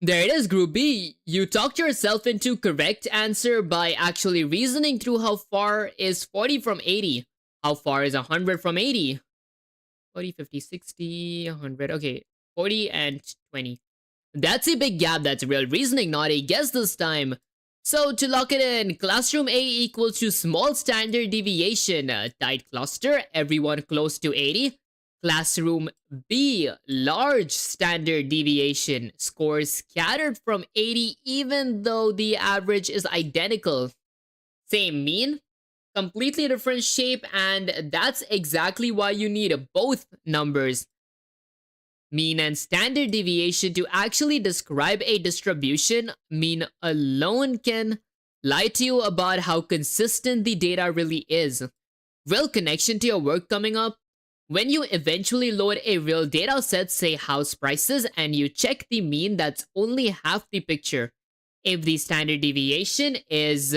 There it is, Group B. You talked yourself into correct answer by actually reasoning through how far is 40 from 80. How far is 100 from 80? 40, 50, 60, 100. Okay, 40 and 20. That's a big gap. That's real reasoning, not a guess this time. So to lock it in, classroom A equals to small standard deviation, tight cluster, everyone close to 80. Classroom B, large standard deviation, scores scattered from 80 even though the average is identical. Same mean, completely different shape, and that's exactly why you need both numbers, mean and standard deviation, to actually describe a distribution. Mean alone can lie to you about how consistent the data really is. Real connection to your work coming up. When you eventually load a real data set, say house prices, and you check the mean, that's only half the picture. If the standard deviation is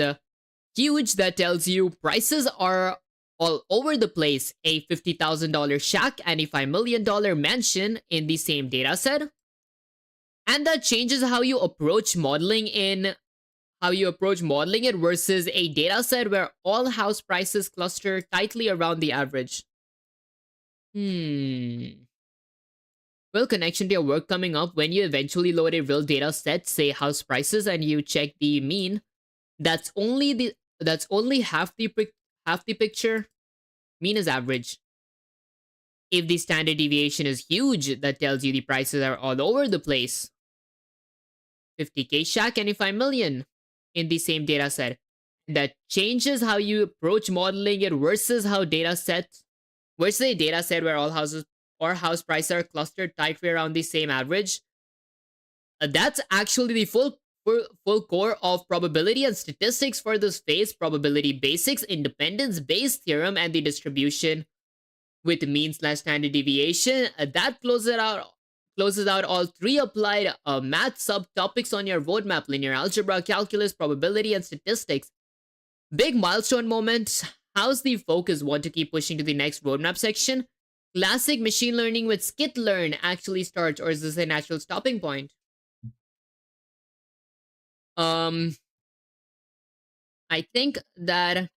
huge, that tells you prices are all over the place. A $50,000 shack and a $5 million mansion in the same data set. And that changes how you approach modeling it versus a data set where all house prices cluster tightly around the average. Well, connection to your work coming up. When you eventually load a real data set, say house prices, and you check the mean, that's only half the picture. Mean is average. If the standard deviation is huge, that tells you the prices are all over the place. 50K shack and a 5 million in the same data set. That changes how you approach modeling it versus a data set where all houses or house prices are clustered tightly around the same average. That's actually the full core of probability and statistics for this phase. Probability basics, independence based theorem, and the distribution with mean/standard deviation. That closes out all three applied math subtopics on your roadmap: linear algebra, calculus, probability, and statistics. Big milestone moment. How's the focus want to keep pushing to the next roadmap section? Classic machine learning with skitlearn actually starts, or is this a natural stopping point? I think that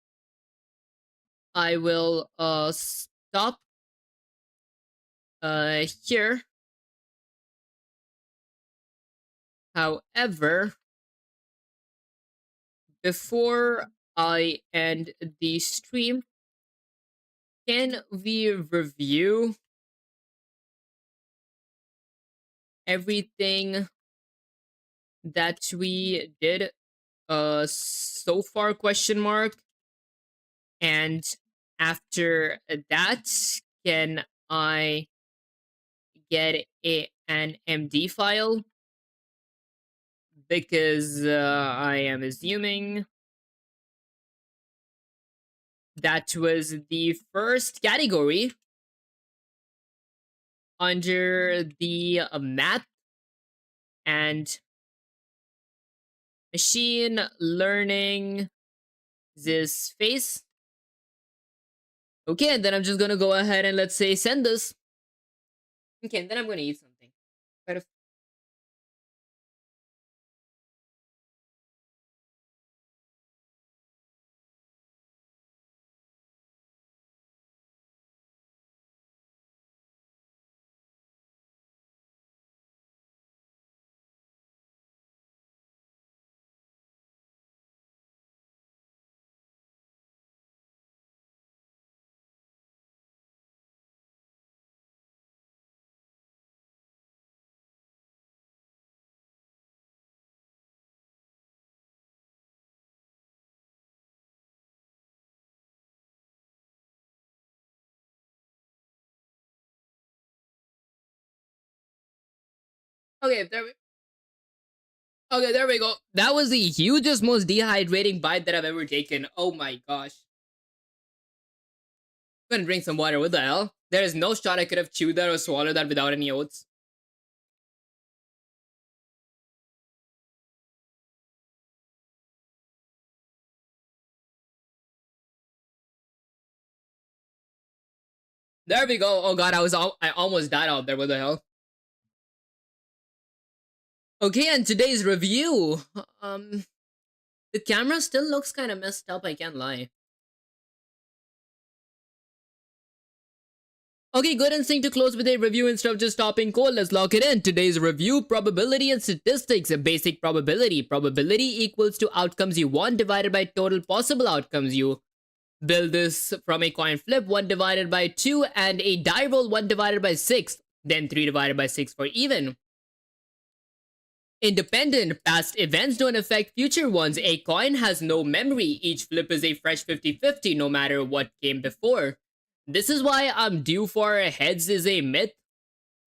I will stop here. However, before I end the stream, can we review everything that we did so far, question mark. And after that, can I get an MD file? Because I am assuming that was the first category under the math and machine learning this phase. Okay, and then I'm just gonna go ahead and let's say send this. Okay, and then I'm gonna eat something. Okay, there we go. That was the hugest, most dehydrating bite that I've ever taken. Oh my gosh. I'm gonna drink some water. What the hell? There is no shot I could have chewed that or swallowed that without any oats. There we go. Oh god, I almost died out there. What the hell? Okay, and today's review. The camera still looks kind of messed up, I can't lie. Okay, good instinct to close with a review instead of just stopping cold. Let's lock it in. Today's review, probability and statistics. A basic probability. Probability equals to outcomes you want divided by total possible outcomes you. Build this from a coin flip, 1 divided by 2, and a die roll, 1 divided by 6. Then 3 divided by 6 for even. Independent. Past events don't affect future ones. A coin has no memory. Each flip is a fresh 50-50 no matter what came before. This is why I'm due for heads is a myth.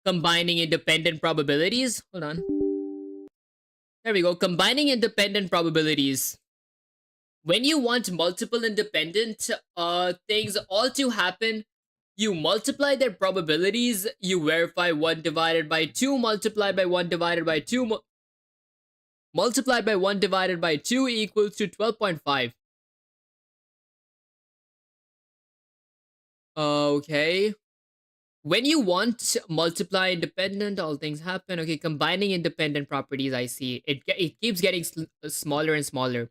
Combining independent probabilities. Hold on. There we go. Combining independent probabilities. When you want multiple independent things all to happen, you multiply their probabilities. You verify 1 divided by 2 multiplied by 1 divided by 2 multiplied by 1 divided by 2 equals to 12.5. Okay. When you want multiply independent, all things happen. Okay, combining independent properties, I see. It keeps getting smaller and smaller.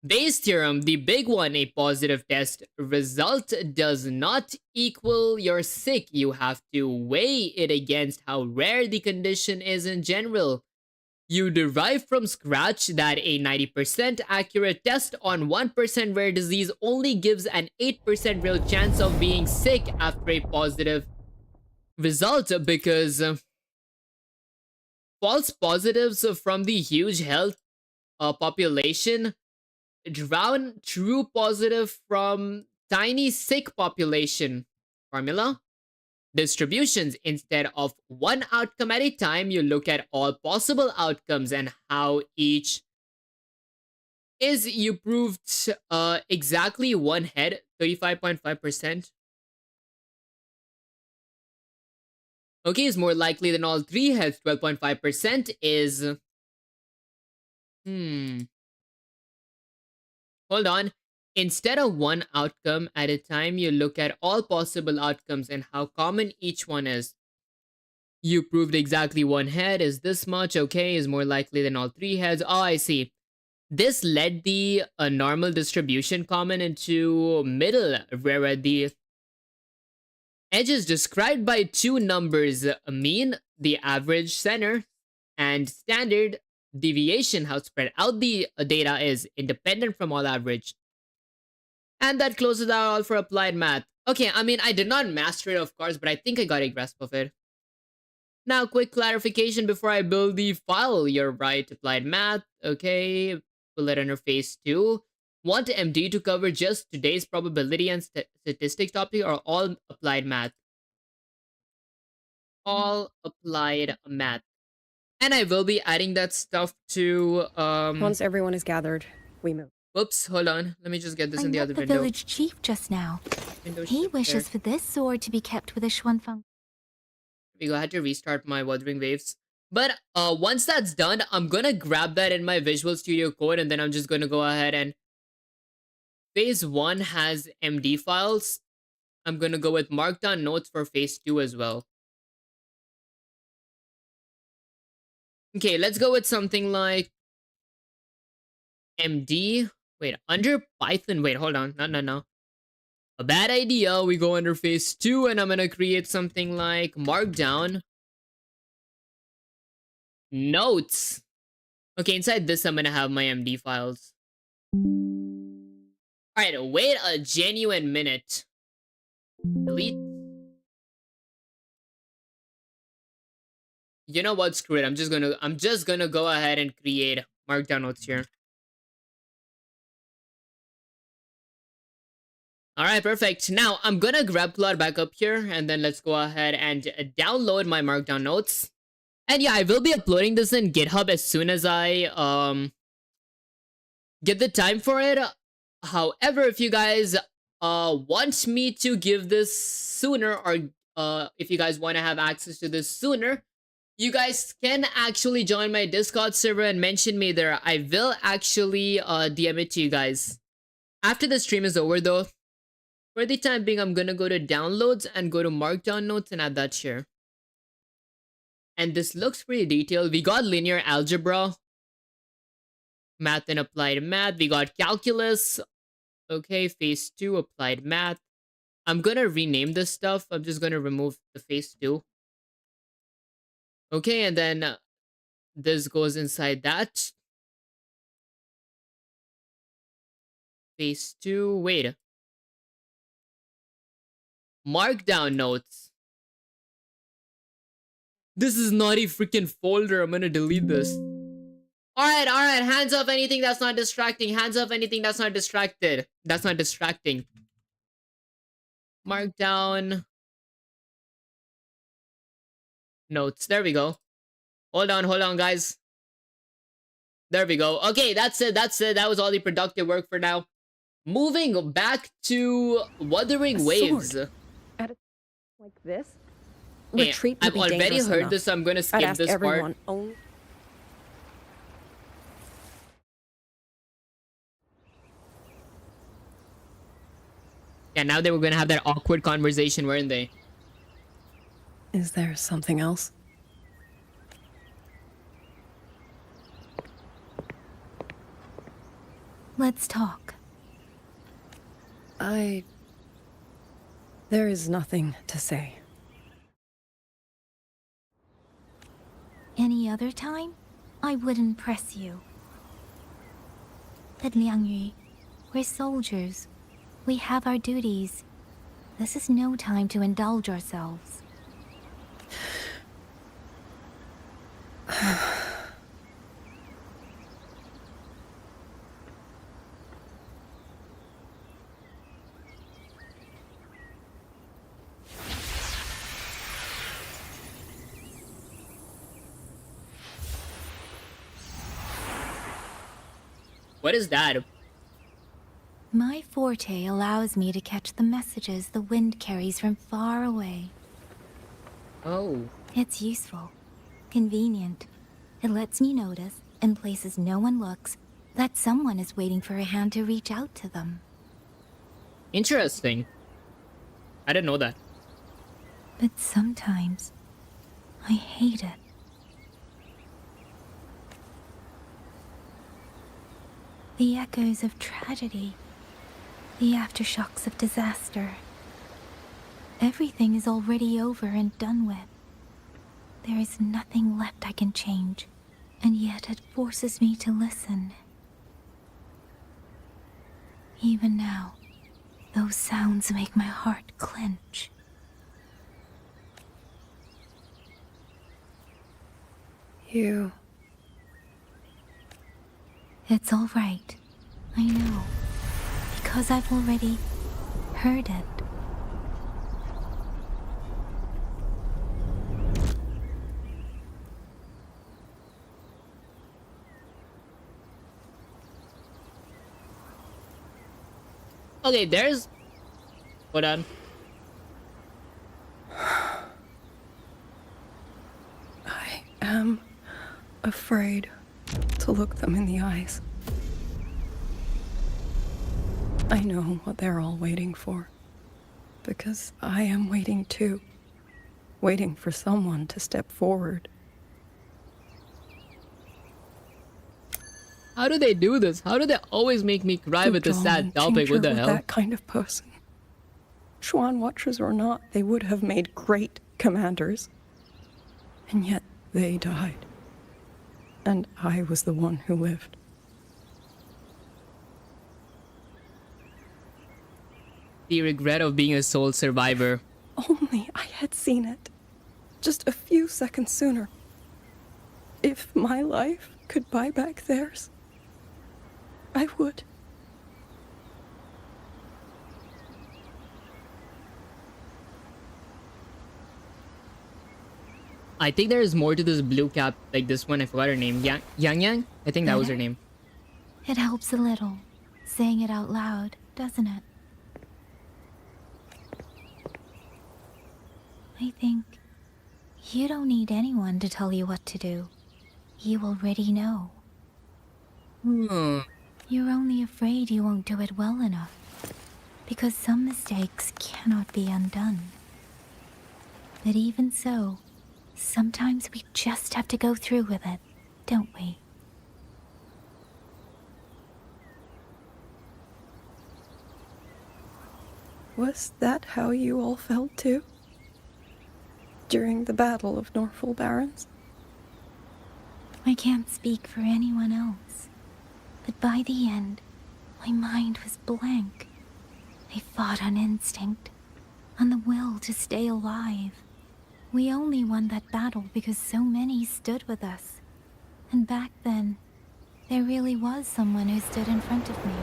Bayes' theorem, the big one, a positive test result does not equal you're sick. You have to weigh it against how rare the condition is in general. You derive from scratch that a 90% accurate test on 1% rare disease only gives an 8% real chance of being sick after a positive result, because false positives from the huge health population drown true positive from tiny sick population. Formula? Distributions. Instead of one outcome at a time, you look at all possible outcomes and how each is. You proved exactly one head, 35.5%. Okay, is more likely than all 3 heads, 12.5% is... Hold on. Instead of one outcome at a time, you look at all possible outcomes and how common each one is. You proved exactly one head is this much. Okay, is more likely than all 3 heads. Oh, I see. This led the normal distribution common into middle, where the edges described by 2 numbers, mean, the average center, and standard deviation, how spread out the data is, independent from all average. And that closes out all for applied math. Okay, I mean, I did not master it, of course, but I think I got a grasp of it. Now, quick clarification before I build the file. You're right, applied math. Okay, pull it under phase 2. Want MD to cover just today's probability and statistics topic or all applied math? All applied math. And I will be adding that stuff to Once everyone is gathered, we move. Whoops, hold on. Let me just get this I in the met other the window. village chief just now. Window He shift wishes there. for this sword to be kept with a Xuanfeng. I had to restart my Wuthering Waves. But once that's done, I'm gonna grab that in my Visual Studio Code, and then I'm just gonna go ahead and phase 1 has MD files. I'm gonna go with markdown notes for phase 2 as well. Okay, let's go with something like MD. Wait, under Python. Wait, hold on. No. A bad idea. We go under phase 2 and I'm gonna create something like markdown notes. Okay, inside this I'm gonna have my MD files. Alright, wait a genuine minute. Delete. You know what? Screw it. I'm just gonna go ahead and create markdown notes here. Alright, perfect. Now, I'm gonna grab Claude back up here, and then let's go ahead and download my markdown notes. And yeah, I will be uploading this in GitHub as soon as I get the time for it. However, if you guys want me to give this sooner, or if you guys want to have access to this sooner, you guys can actually join my Discord server and mention me there. I will actually DM it to you guys. After the stream is over though, for the time being, I'm gonna go to downloads and go to markdown notes and add that here. And this looks pretty detailed. We got linear algebra, math and applied math. We got calculus. Okay, phase 2, applied math. I'm gonna rename this stuff. I'm just gonna remove the phase 2. Okay, and then this goes inside that. Phase 2, wait. Markdown notes. This is not a freaking folder. I'm gonna delete this. Alright, hands off anything that's not distracting. Hands off anything that's not distracted. That's not distracting. Markdown notes. There we go. Hold on, guys. There we go. Okay, that's it. That was all the productive work for now. Moving back to Wuthering Waves. Like this? Hey, Retreat would I've be already dangerous heard enough. this, so I'm gonna I'd skip ask this everyone part. Yeah, now they were gonna have that awkward conversation, weren't they? Is there something else? Let's talk. There is nothing to say. Any other time, I wouldn't press you. At Liangyu, we're soldiers. We have our duties. This is no time to indulge ourselves. What is that? My forte allows me to catch the messages the wind carries from far away. Oh. It's useful, convenient. It lets me notice, in places no one looks, that someone is waiting for a hand to reach out to them. Interesting. I didn't know that. But sometimes, I hate it. The echoes of tragedy, the aftershocks of disaster. Everything is already over and done with. There is nothing left I can change, and yet it forces me to listen. Even now, those sounds make my heart clench. You... It's all right. I know. Because I've already heard it. Okay, there's... Hold on. I am afraid to look them in the eyes. I know what they're all waiting for. Because I am waiting too. Waiting for someone to step forward. How do they do this? How do they always make me cry with this sad topic? What the hell? That kind of person. Xuan Watchers or not, they would have made great commanders. And yet they died. And I was the one who lived. The regret of being a sole survivor. Only I had seen it. Just a few seconds sooner. If my life could buy back theirs, I would. I think there is more to this blue cap, like this one. I forgot her name. Yang? I think that was her name. It helps a little, saying it out loud, doesn't it? I think you don't need anyone to tell you what to do. You already know. You're only afraid you won't do it well enough. Because some mistakes cannot be undone. But even so, sometimes we just have to go through with it, don't we? Was that how you all felt too? During the Battle of Norful Barrens? I can't speak for anyone else. But by the end, my mind was blank. I fought on instinct, on the will to stay alive. We only won that battle because so many stood with us. And back then, there really was someone who stood in front of me.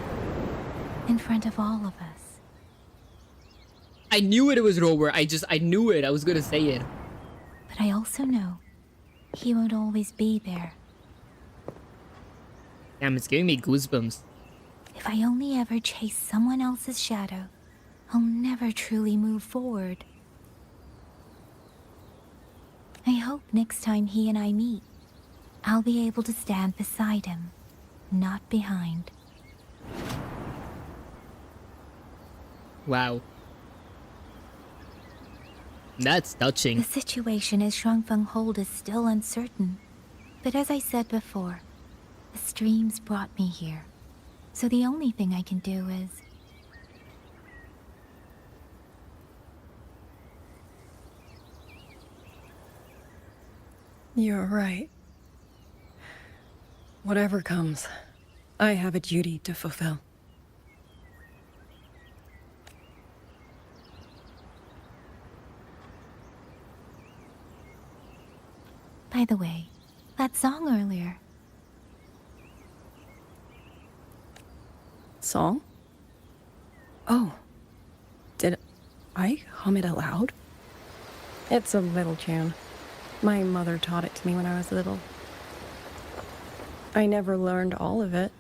In front of all of us. I knew it was Rover. I knew it. I was gonna say it. But I also know he won't always be there. Damn, it's giving me goosebumps. If I only ever chase someone else's shadow, I'll never truly move forward. I hope next time he and I meet, I'll be able to stand beside him, not behind. Wow. That's touching. The situation as Shuangfeng hold is still uncertain. But as I said before, the streams brought me here. So the only thing I can do is... You're right. Whatever comes, I have a duty to fulfill. By the way, that song earlier. Song? Oh. Did I hum it aloud? It's a little tune. My mother taught it to me when I was little. I never learned all of it.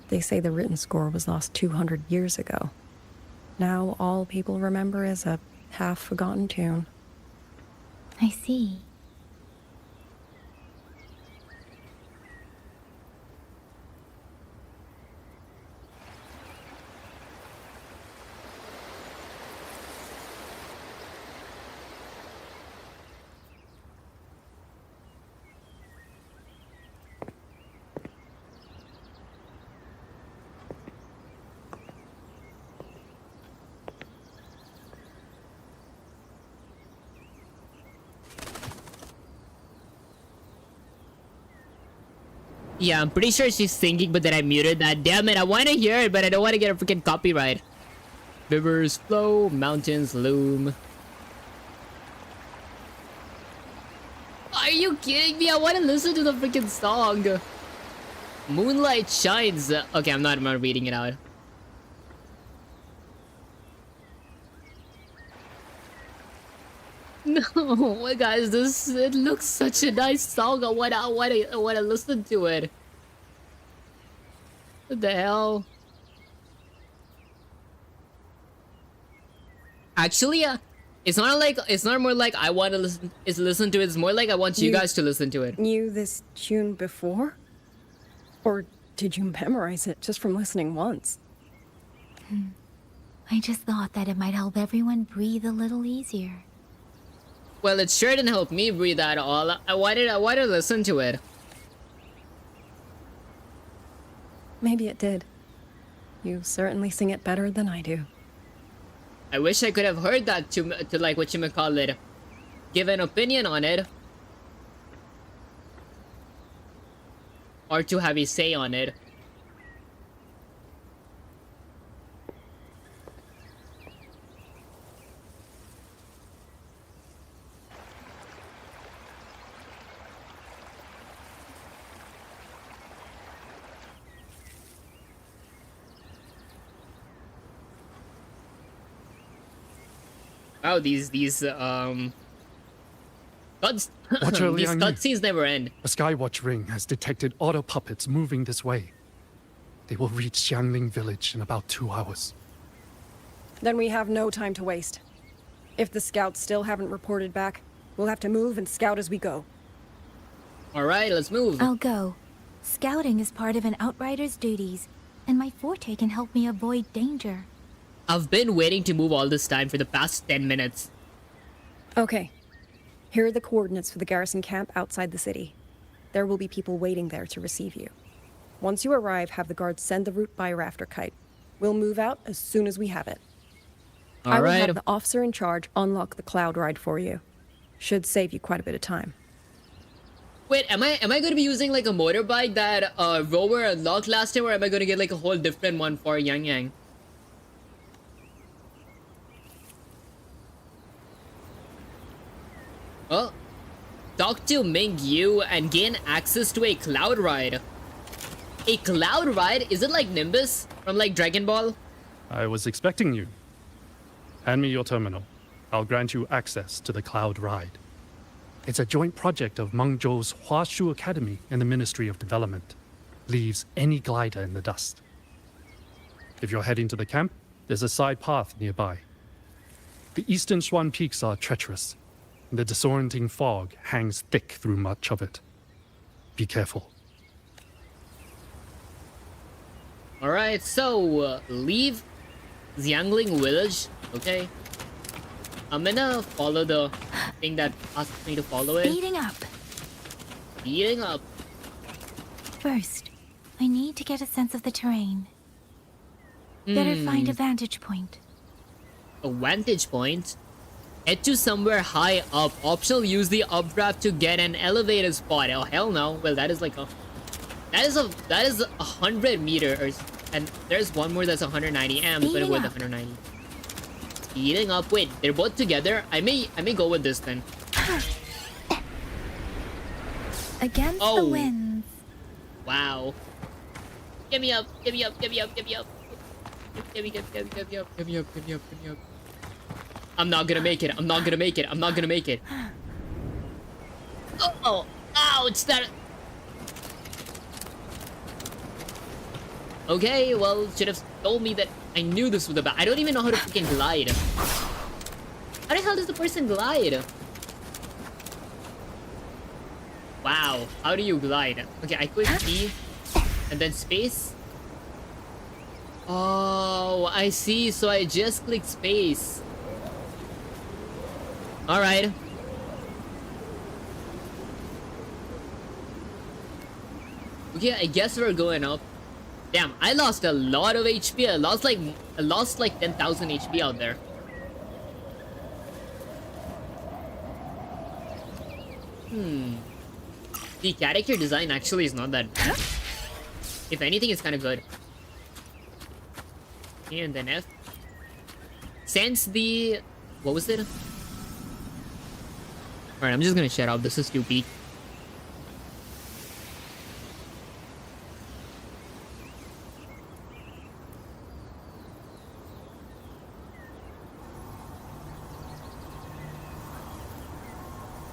They say the written score was lost 200 years ago. Now all people remember is a half-forgotten tune. I see. Yeah, I'm pretty sure she's singing, but then I muted that. Damn it, I want to hear it, but I don't want to get a freaking copyright. Rivers flow, mountains loom. Are you kidding me? I want to listen to the freaking song. Moonlight shines. Okay, I'm not reading it out. No, guys, it looks such a nice song. I wanna listen to it. What the hell? Actually, it's not more like I want to listen to it. It's more like I want you guys to listen to it. Knew this tune before? Or did you memorize it just from listening once? I just thought that it might help everyone breathe a little easier. Well, it sure didn't help me breathe at all. I wanted to listen to it. Maybe it did. You certainly sing it better than I do. I wish I could have heard that to like whatchamacallit, give an opinion on it. Or to have a say on it. Wow, these cuts Watcher these Liang Yu. cutscenes never end. A Skywatch ring has detected auto puppets moving this way. They will reach Xiangling village in about 2 hours. Then we have no time to waste. If the scouts still haven't reported back, we'll have to move and scout as we go. Alright, let's move. I'll go. Scouting is part of an outrider's duties, and my forte can help me avoid danger. I've been waiting to move all this time for the past 10 minutes. Okay. Here are the coordinates for the garrison camp outside the city. There will be people waiting there to receive you. Once you arrive, have the guards send the route by rafter kite. We'll move out as soon as we have it. I will have the officer in charge unlock the cloud ride for you. Should save you quite a bit of time. Wait, am I gonna be using like a motorbike that Rover unlocked last time, or am I gonna get like a whole different one for Yang Yang? Oh, talk to Ming Yu and gain access to a cloud ride. A cloud ride? Is it like Nimbus from like Dragon Ball? I was expecting you. Hand me your terminal. I'll grant you access to the cloud ride. It's a joint project of Mengzhou's Huashu Academy and the Ministry of Development. Leaves any glider in the dust. If you're heading to the camp, there's a side path nearby. The eastern Xuan peaks are treacherous. The disorienting fog hangs thick through much of it. Be careful. Alright, so leave Xiangling village, okay? I'm gonna follow the thing that asks me to follow it. Speeding up. Speeding up. First, I need to get a sense of the terrain. Better find a vantage point. A vantage point? Head to somewhere high up. Optional, use the updraft to get an elevated spot. Oh hell no. Well, that is like that is 100 meters, and there's one more that's 190. I'm gonna go with 190. Speeding up. Wait, they're both together. I may go with this then. Against the winds. Wow. Get me up. Get me up. Get me up. Get me up. Get me up. Get me up. Get me up. Get me up. Get me up. I'm not gonna make it. I'm not gonna make it. I'm not gonna make it. Oh, ouch! That. Okay, well, should have told me that I knew this was the bad. I don't even know how to freaking glide. How the hell does the person glide? Wow, how do you glide? Okay, I click E and then space. Oh, I see. So I just click space. Alright. Okay, I guess we're going up. Damn, I lost a lot of HP. I lost like 10,000 HP out there. The character design actually is not that bad. If anything, it's kind of good. And then F. Since what was it? Alright, I'm just gonna shut up. This is stupid.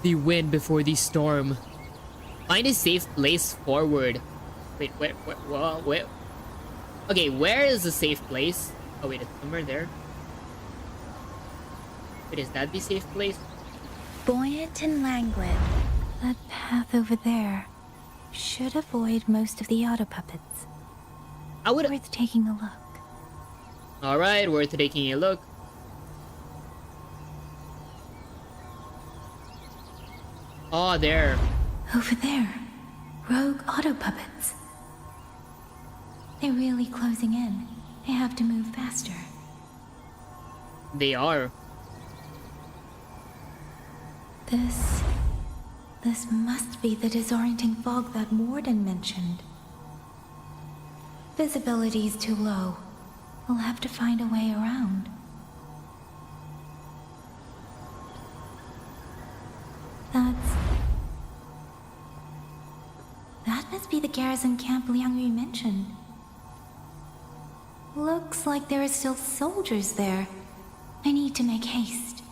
the wind before the storm. Find a safe place forward. Wait, where? Okay, where is the safe place? Oh wait, it's somewhere there. Wait, is that the safe place? Buoyant and languid. That path over there should avoid most of the auto puppets. I would. Worth taking a look. All right, worth taking a look. Oh, there. Over there. Rogue auto puppets. They're really closing in. I have to move faster. They are. This must be the disorienting fog that Morden mentioned. Visibility's too low. We'll have to find a way around. That must be the garrison camp Liang Yu mentioned. Looks like there are still soldiers there. I need to make haste.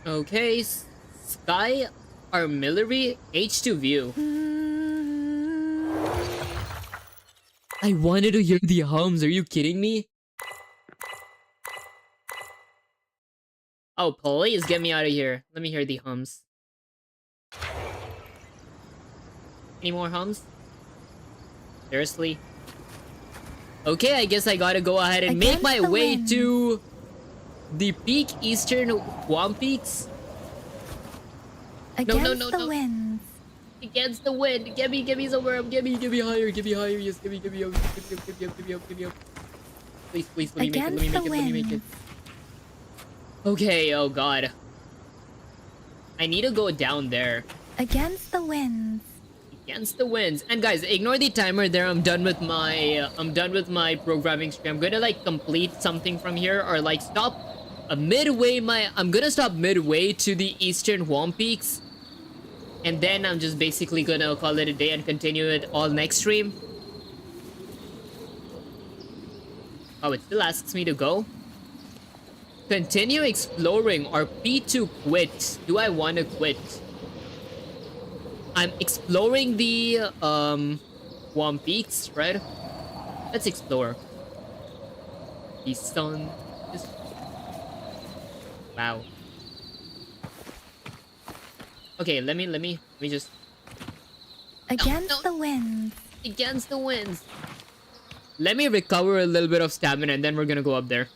Okay, Sky Artillery H2 view. I wanted to hear the hums. Are you kidding me? Oh, please get me out of here. Let me hear the hums. Any more hums? Seriously? Okay, I guess I gotta go ahead and make my way to the peak, Eastern Huam Peaks. Against No. the winds. Against the wind. Get me somewhere up. Get me higher. Yes, get me up. Get me up. Please, let me make it. Okay, oh god. I need to go down there. Against the winds. Against the winds. And guys, ignore the timer there. I'm done with my programming stream. I'm gonna like complete something from here or like stop midway. I'm gonna stop midway to the Eastern Huam Peaks. And then I'm just basically gonna call it a day and continue it all next stream. Oh, it still asks me to go. Continue exploring or P to quit. Do I want to quit? I'm exploring the Huam Peaks, right? Let's explore. The sun is... Wow. Okay, let me just... Against the winds. Against the winds. Let me recover a little bit of stamina and then we're gonna go up there.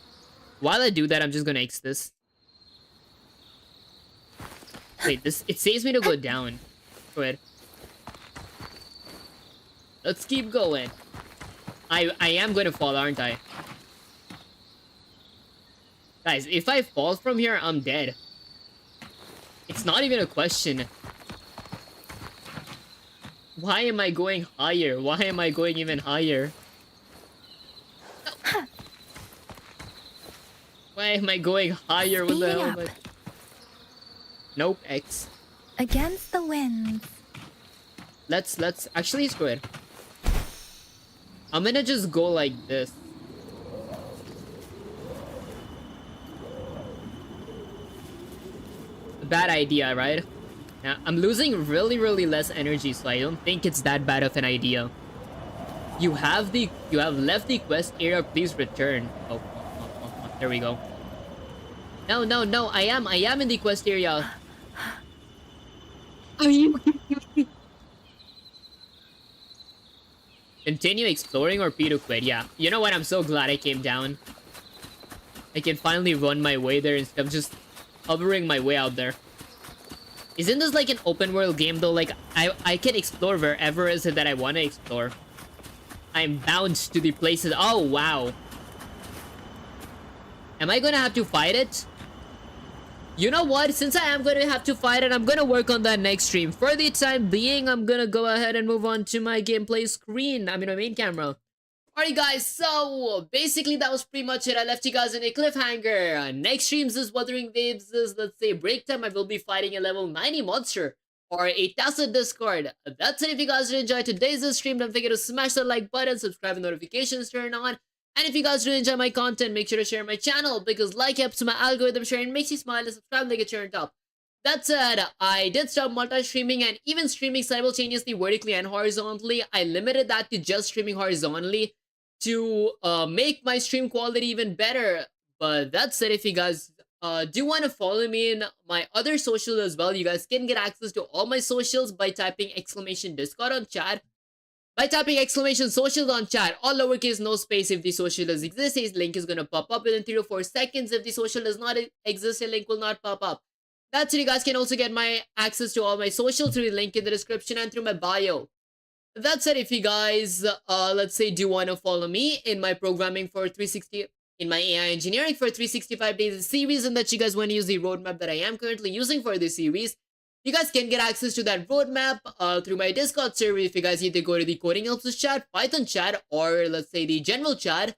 While I do that, I'm just gonna X this. Wait, it says me to go down. Go ahead. Let's keep going. I am gonna fall, aren't I? Guys, if I fall from here, I'm dead. It's not even a question. Why am I going higher? Why am I going even higher? No. Why am I going higher? What the hell am I... Nope, X. Against the winds. Let's actually screw it. I'm gonna just go like this. Bad idea, right? Now, I'm losing really less energy, so I don't think it's that bad of an idea. You have left the quest area, please return. Oh, there we go. No, I am in the quest area. Are you? Continue exploring or P to quit? Yeah. You know what? I'm so glad I came down. I can finally run my way there instead of just hovering my way out there. Isn't this like an open world game though? Like I can explore wherever is it that I want to explore. I'm bound to the places. Oh wow. Am I gonna have to fight it? You know what? Since I am gonna have to fight it, I'm gonna work on that next stream. For the time being, I'm gonna go ahead and move on to my gameplay screen. I mean, my main camera. Alright guys, so basically that was pretty much it. I left you guys in a cliffhanger. Next streams is Wuthering Waves is, let's say, break time. I will be fighting a level 90 monster or a Tacet Discord. That's it. If you guys did enjoy today's stream, don't forget to smash that like button, subscribe and notifications turn on. And if you guys do enjoy my content, make sure to share my channel because like helps my algorithm share and makes you smile and subscribe like a turned up. That said, I did stop multi-streaming and even streaming simultaneously vertically and horizontally. I limited that to just streaming horizontally to make my stream quality even better. But that said, if you guys do want to follow me in my other socials as well, you guys can get access to all my socials by typing !Discord on chat. By typing !Socials on chat, all lowercase, no space. If the social does exist, his link is going to pop up within 3 to 4 seconds. If the social does not exist, a link will not pop up. That's it. You guys can also get my access to all my socials through the link in the description and through my bio. That said, if you guys, let's say, do want to follow me in my programming for 360, in my AI engineering for 365 days series, and that you guys want to use the roadmap that I am currently using for this series, you guys can get access to that roadmap through my Discord server. If you guys either go to the Coding Helps chat, Python chat, or let's say the general chat,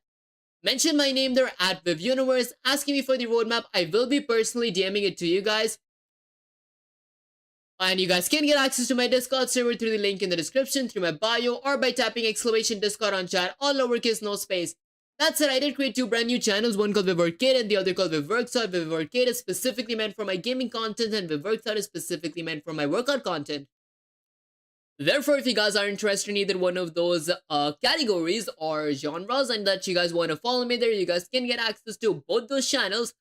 mention my name there at VivUniverse, asking me for the roadmap. I will be personally DMing it to you guys. And you guys can get access to my Discord server through the link in the description, through my bio, or by tapping !Discord on chat, all lowercase, no space. That said, I did create 2 brand new channels, one called VivArcade and the other called VivWorks Out. VivArcade is specifically meant for my gaming content and VivWorks Out is specifically meant for my workout content. Therefore, if you guys are interested in either one of those categories or genres and that you guys want to follow me there, you guys can get access to both those channels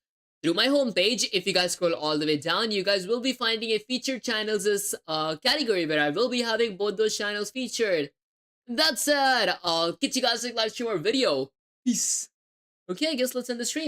through my homepage. If you guys scroll all the way down, you guys will be finding a featured channels category where I will be having both those channels featured. That said, I'll catch you guys in the live stream or video. Peace. Okay, I guess let's end the stream.